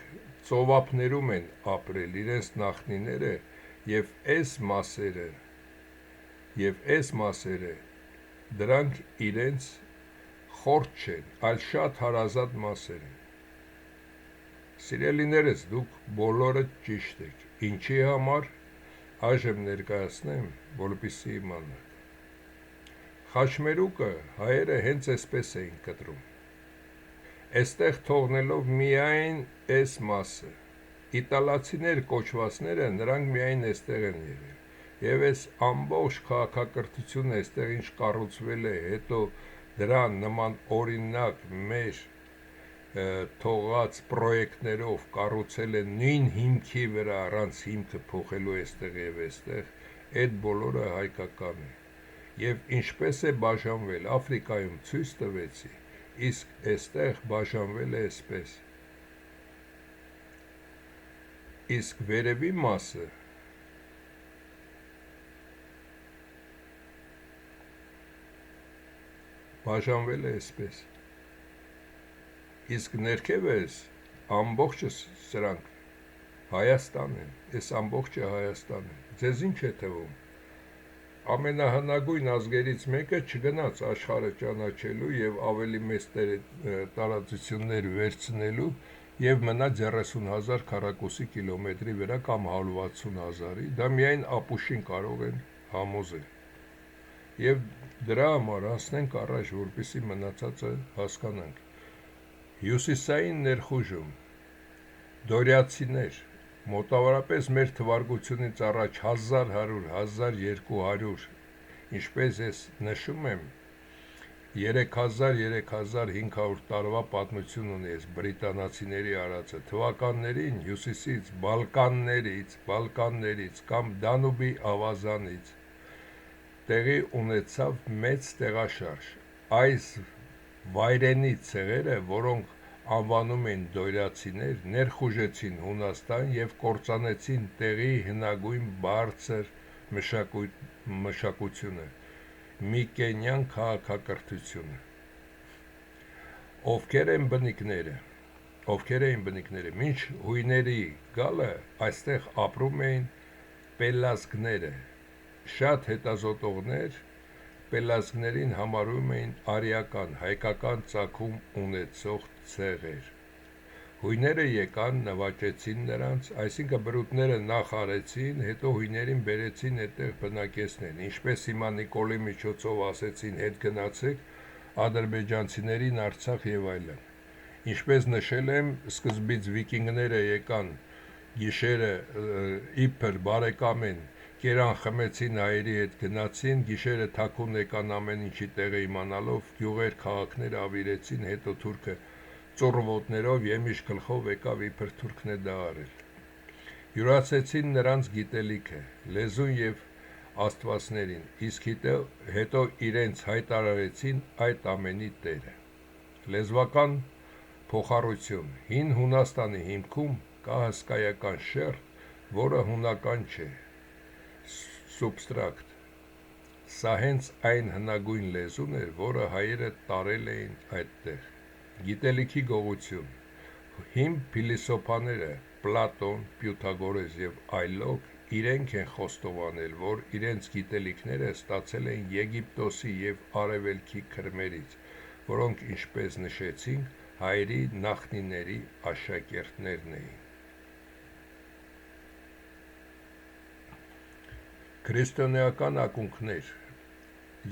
Speaker 1: ծովափներում են ապրել իրենց նախնիները և այս մասերը դրանք իրենց խորթ չեն, այլ շատ հարազատ մասեր են։ Սիրելիներս, դուք բոլորը ճիշտ եք, ինչի համար այժմ ներկայացնեմ, որպեսզի իմանաք։ Խաչմերուկը հայերը հենց այսպես էին կտրում, այստեղ թողնելով միայն այս մասը։ Իտալացիներ կոչվածները նրանք միայն այստեղ են եղել, և այս ամբողջ քաղաքակրթությունը այստեղ ինչ կառուցվել է, հետո դրան նման օրինակ մեր թողած պրոյեկտներով կառուցել են նույն հիմքի վրա առանց հիմքը փոխելու այստեղ և այստեղ, այդ բոլորը հայկական է։ Եվ ինչպես է բաժանվել, Աֆրիկայում ցույց տվեցի, իսկ այստեղ բաժանվել է այսպես։ Իսկ վերևի մասը բաժանվել է այսպես։ Իսկ ներքևս ամբողջը սրանք Հայաստան են, այս ամբողջը Հայաստան է։ Ձեզ ինչ է թվում։ Ամենահնագույն ազգերից մեկը չգնաց աշխարհը ճանաչելու և ավելի մեծ տարածություններ վերցնելու և մնա 30,000 քառակուսի կիլոմետրի վրա կամ 160,000-ի, դա միայն ապուշին կարող են համոզել։ Եվ դրա համար անցնենք առաջ, որպեսզի մնացածը հասկանանք։ Հյուսիսային ներխուժում դորիացիներ մոտավորապես մեր թվարկությունից առաջ 1100-1200, ինչպես ես նշում եմ, 3000-3500 տարվա պատմություն ունի այս բրիտանացիների արածը։ Թվականներին հյուսիսից, Բալկաններից կամ Դանուբի ավազանից տեղի ունեցավ մեծ տեղաշարժ։ Այս վայրենի ցեղերը, որոնք անվանում են դորիացիներ, ներխուժեցին Հունաստան և կործանեցին տեղի հնագույն բարձր մշակությունը՝ միկենյան քաղաքակրթությունը։ Ովքեր էին բնիկները։ Մինչ հույների գալը այստեղ ապրում էին պելազգները։ Շատ հետազոտողներ պելազգներին համարում էին արիական, հայկական ծագում ունեցող ցեղեր։ Հույները եկան, նվաճեցին նրանց, այսինքն բրուտները նախ արեցին, հետո հույներին բերեցին այդտեղ բնակեցնեն, ինչպես հիմա Նիկոլի միջոցով ասեցին հետ գնացեք ադրբեջանցիներին Արցախ եւ այլն։ Ինչպես նշել եմ, սկզբից վիկինգները եկան գիշերը իբր բարեկամեն կերան խմեցին հայերի հետ գնացին, գիշերը թաքուն եկան ամեն ինչի տեղը իմանալով, գյուղեր, քաղաքներ ավիրեցին, հետո թուրքը ծոռվոտներով եմիշ գլխով եկավ իբր թուրքն է դա արել։ Յուրացեցին նրանց գիտելիքը, լեզուն եւ աստվածներին, իսկ հետո իրենց հայտարարեցին այդ ամենի տերը։ Լեզվական փոխառություն։ Հին Հունաստանի հիմքում կա հսկայական շերտ, որը հունական չէ, սուբստրակտ։ Սա հենց այն հնագույն լեզուն էր, որը հայերը տարել էին այդտեղ։ Գիտելիքի գողություն։ Հին փիլիսոփաները Պլատոն, Պյութագորես եւ այլոք իրենք են խոստովանել, որ իրենց գիտելիքները ստացել են Եգիպտոսի եւ Արևելքի քրմերից, որոնք, ինչպես նշեցինք, հայերի նախնիների աշակերտներն էին։ Քրիստոնեական ակունքներ։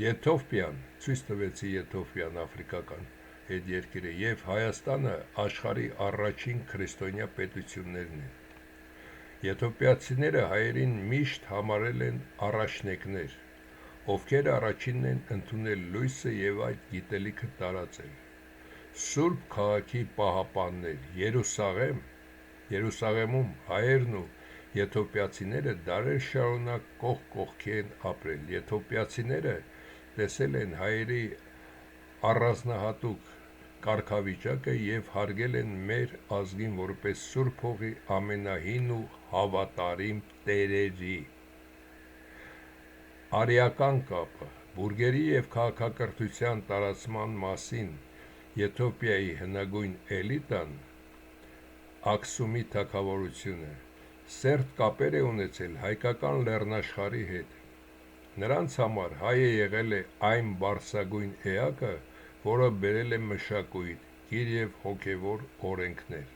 Speaker 1: Եթովպիան, ցույց տվեցի Եթովպիան աֆրիկական այդ երկիրը եւ Հայաստանը աշխարհի առաջին քրիստոնյա պետություններն են։ Եթովպիացիները հայերին միշտ համարել են առաջնեկներ, ովքեր առաջինն են ընդունել լույսը եւ այդ գիտելիքը տարածել։ Սուրբ քաղաքի պահապաններ, Երուսաղեմում հայերն ու եթովպիացիները դարեր շարունակ կողք կողքի են ապրել։ Եթովպիացիները տեսել են հայերի առանձնահատուկ կարգավիճակը եւ հարգել են մեր ազգին որպես Սուրբ Հողի ամենահին ու հավատարիմ տերերի։ Արիական կապը, բուրգերի եւ քաղաքակրթության տարածման մասին Եթովպիայի հնագույն էլիտան, Աքսումի թագավորությունը, սերտ կապեր է ունեցել հայկական լեռնաշխարհի հետ։ Նրանց համար հայը եղել է այն բարձրագույն էակը, որը բերել է մշակույթ, գիր եւ հոգեվոր օրենքներ։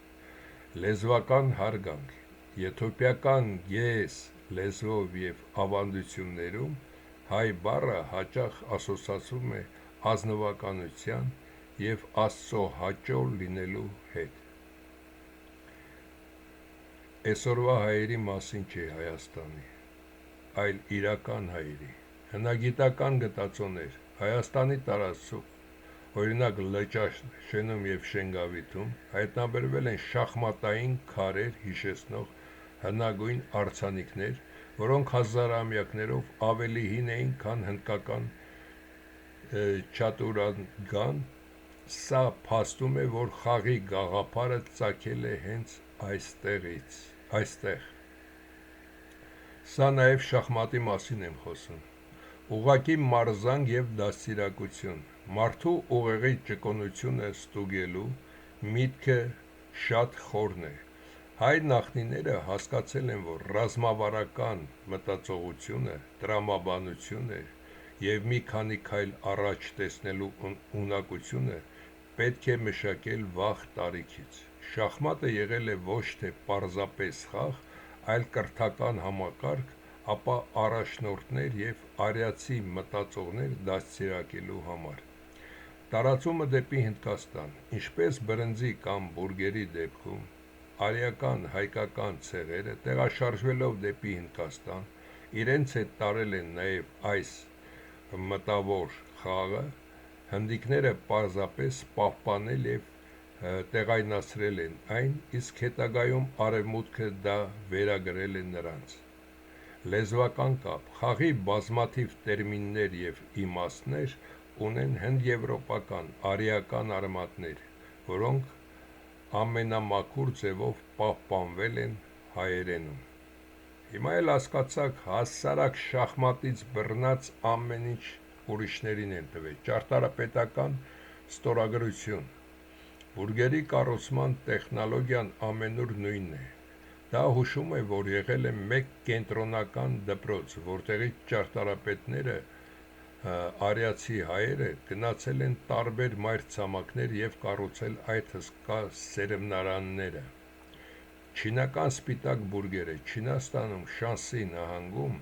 Speaker 1: Լեզվական հարգանք։ Եթովպիական գեես լեզվով եւ ավանդություններում հայ բառը հաճախ ասոցացվում է ազնվականության եւ Աստծո հաճո լինելու հետ։ Այսօրվա հայերի մասին չէ Հայաստանի, այլ իրական հայերի։ Հնագիտական գտածոներ Հայաստանի տարածքում, օրինակ Լճաշենում եւ Շենգավիթում հայտնաբերվել են շախմատային քարեր հիշեցնող հնագույն արձանիկներ, որոնք հազարամյակներով ավելի հին էին, քան հնդկական չատուրանգան։ Սա փաստում է, որ խաղի գաղափարը ծագել է հենց այստեղ։ Սա նաև շախմատի մասին եմ խոսում։ Ուղղակի մարզանք եւ դաստիարակություն։ Մարդու ուղեղի ճկունությունը ստուգելու միտքը շատ խորն է։ Հայ նախնիները հասկացել են, որ ռազմավարական մտածողությունը, տրամաբանությունը եւ մի քանի քայլ առաջ տեսնելու ունակությունը պետք է մշակել վաղ տարիքից։ Շախմատը եղել է ոչ թե պարզապես խաղ, այլ կրթական համակարգ, ապա առաջնորդներ եւ արիացի մտածողներ դաստիարակելու համար։ Տարածումը դեպի Հնդկաստան, ինչպես բրնձի կամ բուրգերի դեպքում, արիական հայկական ցեղերը տեղաշարժվելով դեպի Հնդկաստան, իրենց հետ տարել են նաև այս մտավոր խաղը, հնդիկները պարզապես պահպանել եւ տեղայնացրել են այն, իսկ հետագայում արևմուտքը դա վերագրել է նրանց։ Լեզվական կապ, խաղի բազմաթիվ տերմիններ եւ իմաստներ ունեն հնդեվրոպական, արիական արմատներ, որոնք ամենամաքուր ձևով պահպանվել են հայերենում։ Հիմա էլ հասկացաք, հասարակ շախմատից բռնած ամեն ինչ ուրիշներին են տվել։ Ճարտարապետական ստորագրություն։ Բուրգերի կառուցման տեխնոլոգիան ամենուր նույնն է։ Դա հուշում է, որ եղել է մեկ կենտրոնական դպրոց, որտեղից ճարտարապետները արիացի հայերը գնացել են տարբեր մայրցամաքներ և կառուցել այդ հսկա սերմնարանները։ Չինական սպիտակ բուրգերը Չինաստանում Շանսի նահանգում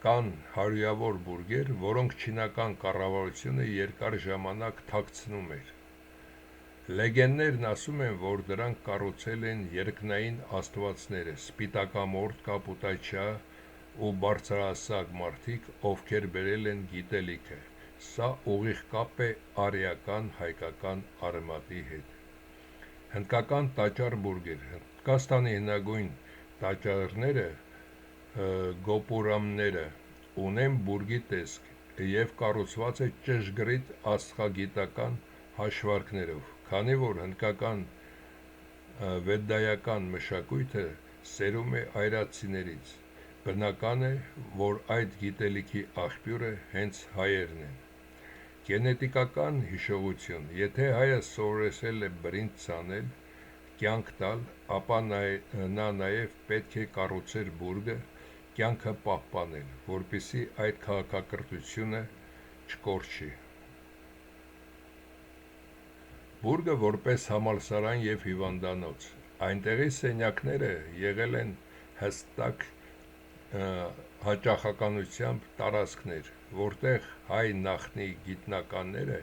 Speaker 1: կան հարյուրավոր բուրգեր, որոնք չինական կառավարությունը երկար ժամանակ թաքցնում էր։ Լեգենդներն ասում են, որ դրանք կառուցել են երկնային աստվածները, սպիտակամորթ, կապուտաչյա ու բարձրահասակ մարդիկ, ովքեր բերել են գիտելիքը։ Սա ուղիղ կապ է արիական հայկական արմատի հետ։ Հնդկական տաճար բուրգեր Հնդկաստանի հնագույն տաճարները գոպուրամները ունեն բուրգի տեսք և կառուցված է ճշգրիտ աստղագիտական հաշվարկներով, քանի որ հնդկական վեդդայական մշակույթը սերում է այրացիներից։ Բնական է, որ այդ գիտելիքի աղբյուրը հենց հայերն են։ Գենետիկական հիշողություն Եթե հայը սովորեցել է բրինձ ցանել, կյանք տալ, ապա նա նաև պետք է կառուցեր բուրգը, կյանքը պահպանել, որպեսզի այդ քաղաքակրթությունը չկորչի։ Բուրգը որպես համալսարան և հիվանդանոց Այնտեղի սենյակները եղել են հստակ հաճախականությամբ տարածքներ, որտեղ հայ նախնի գիտնականները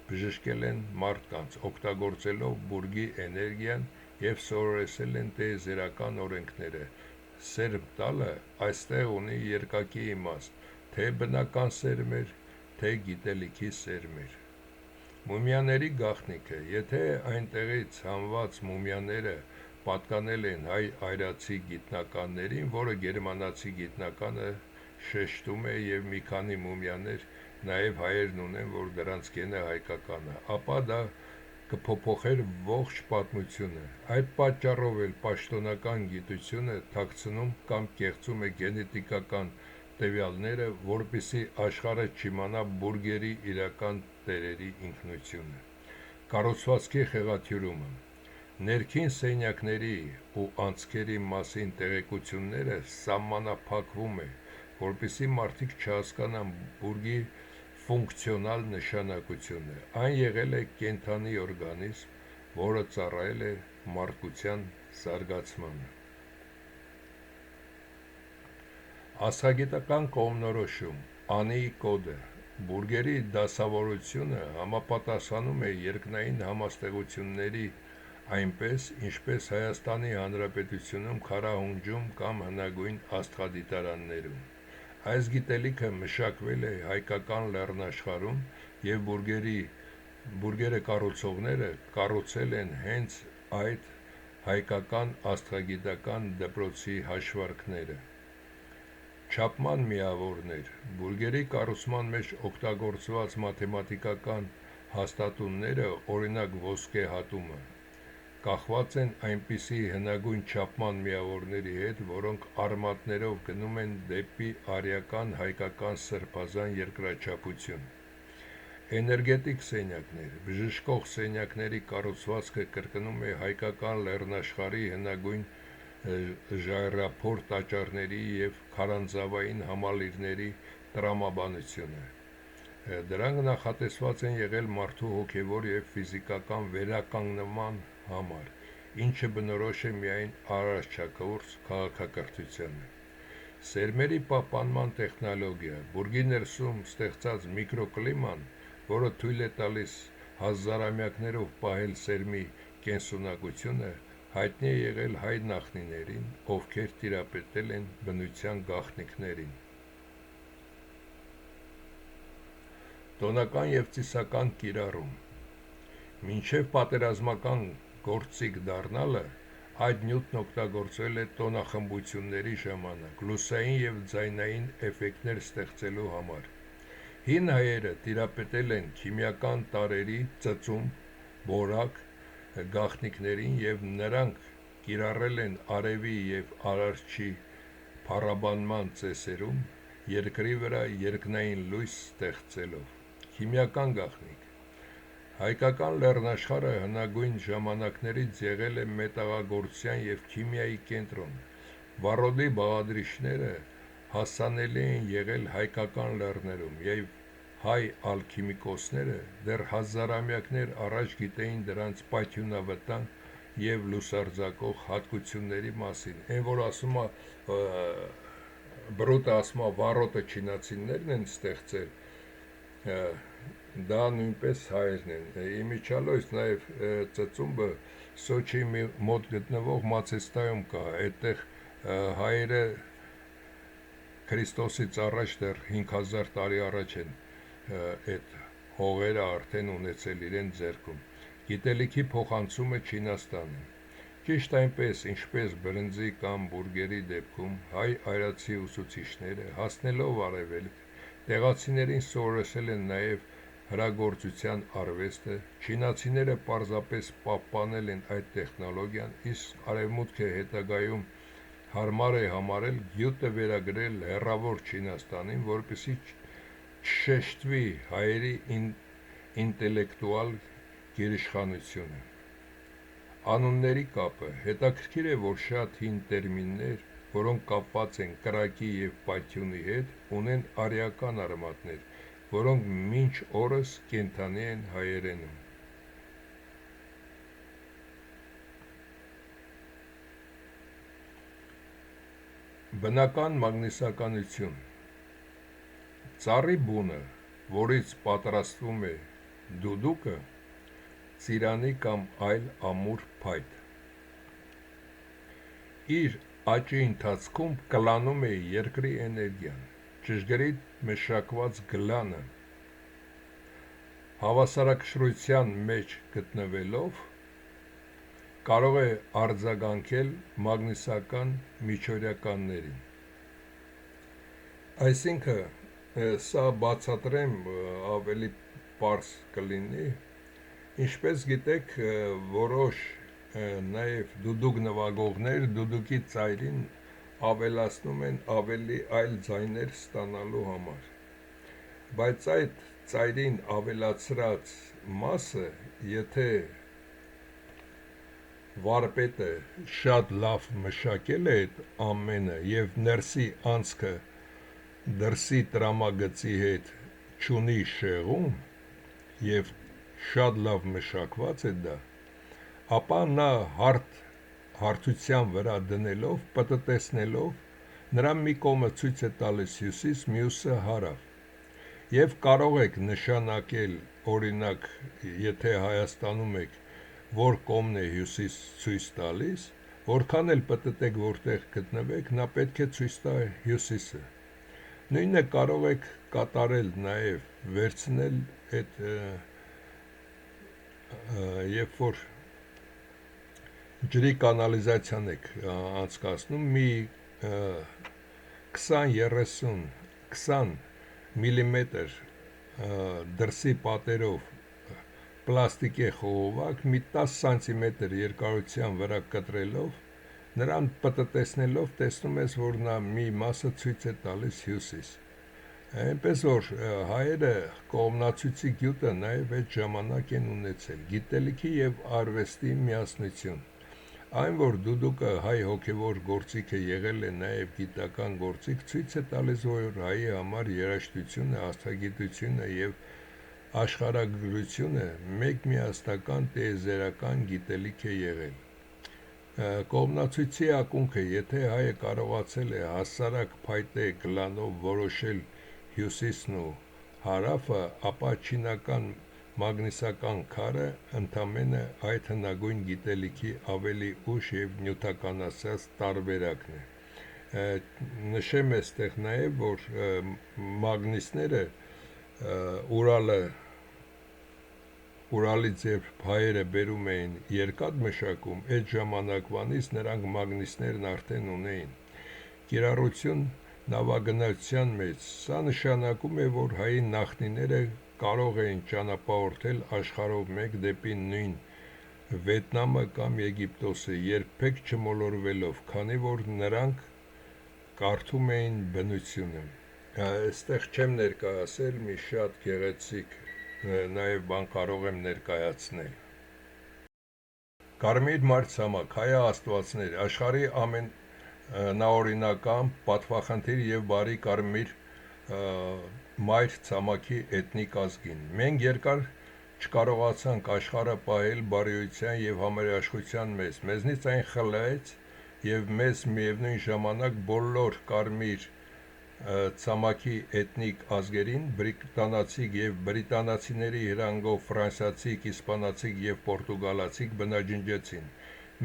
Speaker 1: բժշկել են մարդկանց, օգտագործելով բուրգի էներգիան և սովորեցրել են տիեզերական օրենքները։ Սերմ տալը այստեղ ունի երկակի իմաստ, թե բնական սերմեր, թե գիտելիքի սերմեր։ Մումիաների գաղտնիքը Եթե այնտեղից հանված մումիաները պատկանել են հայ այրացի գիտնականներին, որը գերմանացի գիտնականը շեշտում է և մի քանի մումիաներ նաև հայերն ունեն, որ դրանց գենը հայկականը, ապա դա կփոփոխեր ողջ պատմությունը։ Այդ պատճառով էլ պաշտոնական գիտությունը թաքցնում կամ կեղծում է գենետիկական տվյալները, որպեսզի աշխարհը չիմանա բուրգերի իրական տերերի ինքնությունը։ Կառուցվածքի խեղաթյուրումը Ներքին սենյակների ու անցքերի մասին տեղեկությունները սահմանափակվում է, որպեսզի մարդիկ չհասկանան բուրգի ֆունկցիոնալ նշանակությունը։ Այն եղել է կենդանի օրգանիզմ, որը ծառայել է մարդկության զարգացմանը։ Աստղագիտական կողմնորոշում Անի կոդը Բուրգերի դասավորությունը համապատասխանում է երկնային համաստեղությունների այնպես, ինչպես Հայաստանի Հանրապետությունում Քարահունջում կամ հնագույն աստղադիտարաններում։ Այս գիտելիքը մշակվել է հայկական լեռնաշխարհում և բուրգերը կառուցողները կառուցել են հենց այդ հայկական աստղագիտական դպրոցի հաշվարկները։ Չափման միավորներ Բուրգերի կառուցման մեջ օգտագործված մաթեմատիկական հաստատունները, օրինակ ոսկե հատումը, կախված են այնպիսի հնագույն չափման միավորների հետ, որոնք արմատներով գնում են դեպի արիական հայկական սրբազան երկրաչափություն։ Էներգետիկ սենյակներ Բժշկող սենյակների կառուցվածքը կրկնում է հայկական լեռնաշխարհի հնագույն ժայռափոր տաճարների և քարանձավային համալիրների տրամաբանությունը։ Դրանք նախատեսված են եղել մարդու հոգևոր և ֆիզիկական վերականգնման համար, ինչը բնորոշ է միայն առաջակարգ քաղաքակրթությանը։ Սերմերի պահպանման տեխնոլոգիա Բուրգի ներսում ստեղծած միկրոկլիման, որը թույլ է տալիս հազարամյակներով պահել սերմի կենսունակությունը, հայտնի է եղել հայ նախնիներին, ովքեր տիրապետել են բնության գաղտնիքներին։ Տոնական և ծիսական կիրառում Մինչև պատերազմական գործիք դառնալը այդ նյութն օգտագործվել է տոնախմբությունների ժամանակ լուսային և ձայնային էֆեկտներ ստեղծելու համար։ Հին հայերը տիրապետել են քիմիական տարրերի ծծումբ, բորակ գաղտնիքներին և նրանք կիրառել են արևի և արարչի փառաբանման ծեսերում, երկրի վրա երկնային լույս ստեղծելով։ Քիմիական գաղտնիք Հայկական լեռնաշխարհը հնագույն ժամանակներից եղել է մետաղագործության և քիմիայի կենտրոն։ Վառոդի բաղադրիչները հասանելի են եղել հայկական լեռներում և հայ ալքիմիկոսները դեռ հազարամյակներ առաջ գիտեին դրանց պայթյունավտանգ և լուսարձակող հատկությունների մասին, այն որ ասում է բրուտը ասում է վառոտը չինացիներն են ստեղծել, դա նույնպես հայերն են, իմիջիալոց նաև ծծումբը Սոչիի մոտ գտնվող Մացեստայում կա, այդտեղ հայերը Քրիստոսից առաջ դեռ 5000 տարի առաջ են այդ հողերը արդեն ունեցել իրեն ձեռքում, գիտելիքի փոխանցումը Չինաստանին, ճիշտ այնպես, ինչպես բրնձի կամ բուրգերի դեպքում հայ այրացի ուսուցիչները հասնելով արևելք, տեղացիներին սովորեցրել են նաև հրագործության արվեստը, չինացիները պարզապես պահպանել են այդ տեխնոլոգիան, իսկ արևմուտքը հետագայում հարմար է համարել գյուտը վերագրել հեռավոր Չինաստանին, որպեսզի չշեշտվի հայերի ինտելեկտուալ գերիշխանությունը։ Անունների կապը հետաքրքիր է, որ շատ հին տերմիններ, որոնք կապված են կրակի և պայթյունի հետ, ունեն արիական արմատներ, որոնք մինչ օրս կենդանի են հայերենում։ Բնական մագնիսականություն ծառի բունը, որից պատրաստվում է դուդուկը, ծիրանի կամ այլ ամուր փայտ, իր աճի ընթացքում կլանում է երկրի էներգիան, ճշգրիտ մշակված գլանը հավասարակշռության մեջ գտնվելով կարող է արձագանքել մագնիսական միջօրյականներին։ Այսինքն, սա բացատրեմ ավելի պարզ կլինի, ինչպես գիտեք, որոշ նաև դուդուկ նվագողներ դուդուկի ծայրին ավելացնում են ավելի այլ ձայներ ստանալու համար, բայց այդ ծայրին ավելացրած մասը, եթե վարպետը շատ լավ մշակել է այդ ամենը և ներսի անցքը դրսի տրամագծի հետ չունի շեղում և շատ լավ մշակված է դա, ապա նա հարթության վրա դնելով, պտտեցնելով նրա մի կողմը ցույց է տալիս հյուսիս, մյուսը հարավ, և կարող եք նշանակել, օրինակ, եթե Հայաստանում եք, որ կողմն է հյուսիս ցույց տալիս, որքան էլ պտտեք որտեղ գտնվեք, նա պետք է ցույց տա հյուսիսը, նույնը կարող եք կատարել նաև վերցնել այդ երբ որ ջրի կանալիզացիան եք անցկացնում, մի 20 միլիմետր դրսի պատերով պլաստիկե խողովակ մի 10 սանտիմետր երկարության վրա կտրելով, նրան պտտեցնելով տեսնում ես, որ նա մի մասը ցույց է տալիս հյուսիս, այնպես որ հայերը կողմնացույցի գյուտը նաև այդ ժամանակ են ունեցել, գիտելիքի և արվեստի միասնություն, այն որ դուդուկը հայ հոգևոր գործիք է եղել է նաև գիտական գործիք, ցույց է տալիս, որ հայի համար երաժշտությունը, աստղագիտությունը և աշխարհագրությունը մեկ միասնական տիեզերական գիտելիք է եղել։ Կողմնացույցի ակունքը, եթե հայը կարողացել է հասարակ փայտե գլանով որոշել հյուսիսն ու հարավը, ապա չինական մագնիսական քարը ընդամենը այդ հնագույն գիտելիքի ավելի ուշ և նյութականացած տարբերակն է։ Նշեմ այստեղ նաև, որ մագնիսները Ուրալից երբ հայերը բերում էին երկաթ մշակում, այդ ժամանակվանից նրանք մագնիսներն արդեն ունեին կիրառություն նավագնացության մեջ, սա նշանակում է, որ հայի նախնիները կարող էին ճանապարհորդել աշխարհով մեկ դեպի նույն Վիետնամը կամ Եգիպտոսը, երբեք չմոլորվելով, քանի որ նրանք կարդում էին բնությունը։ Այստեղ չեմ ներկայացել մի շատ գեղեցիկ նաև բան կարող եմ ներկայացնել։ Կարմիր մայրցամաք, հայ աստվածներ, աշխարհի նաօրինական, պատվախնդիր և բարի կարմիր մայր ցամաքի էթնիկ ազգին։ Մենք երկար չկարողացանք աշխարհը պահել բարիության և համերաշխության մեջ, մեզնից այն խլեց և մեզ միևնույն ժամանակ բոլոր կարմիր ցամաքի էթնիկ ազգերին բրիտանացիք և բրիտանացիների հրանգով ֆրանսիացիք, իսպանացիք և պորտուգալացիք բնաջնջեցին։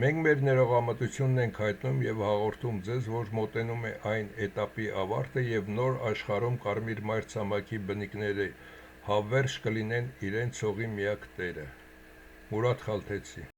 Speaker 1: Մենք մեր ներողամտությունն ենք հայտնում և հաղորդում ձեզ, որ մոտենում է այն էտապի ավարտը և նոր աշխարհում կարմիր մայր ցամաքի բնիկները հավերժ կլինեն իրենց հողի միակ տերը։ Մուրադ Խալթեցի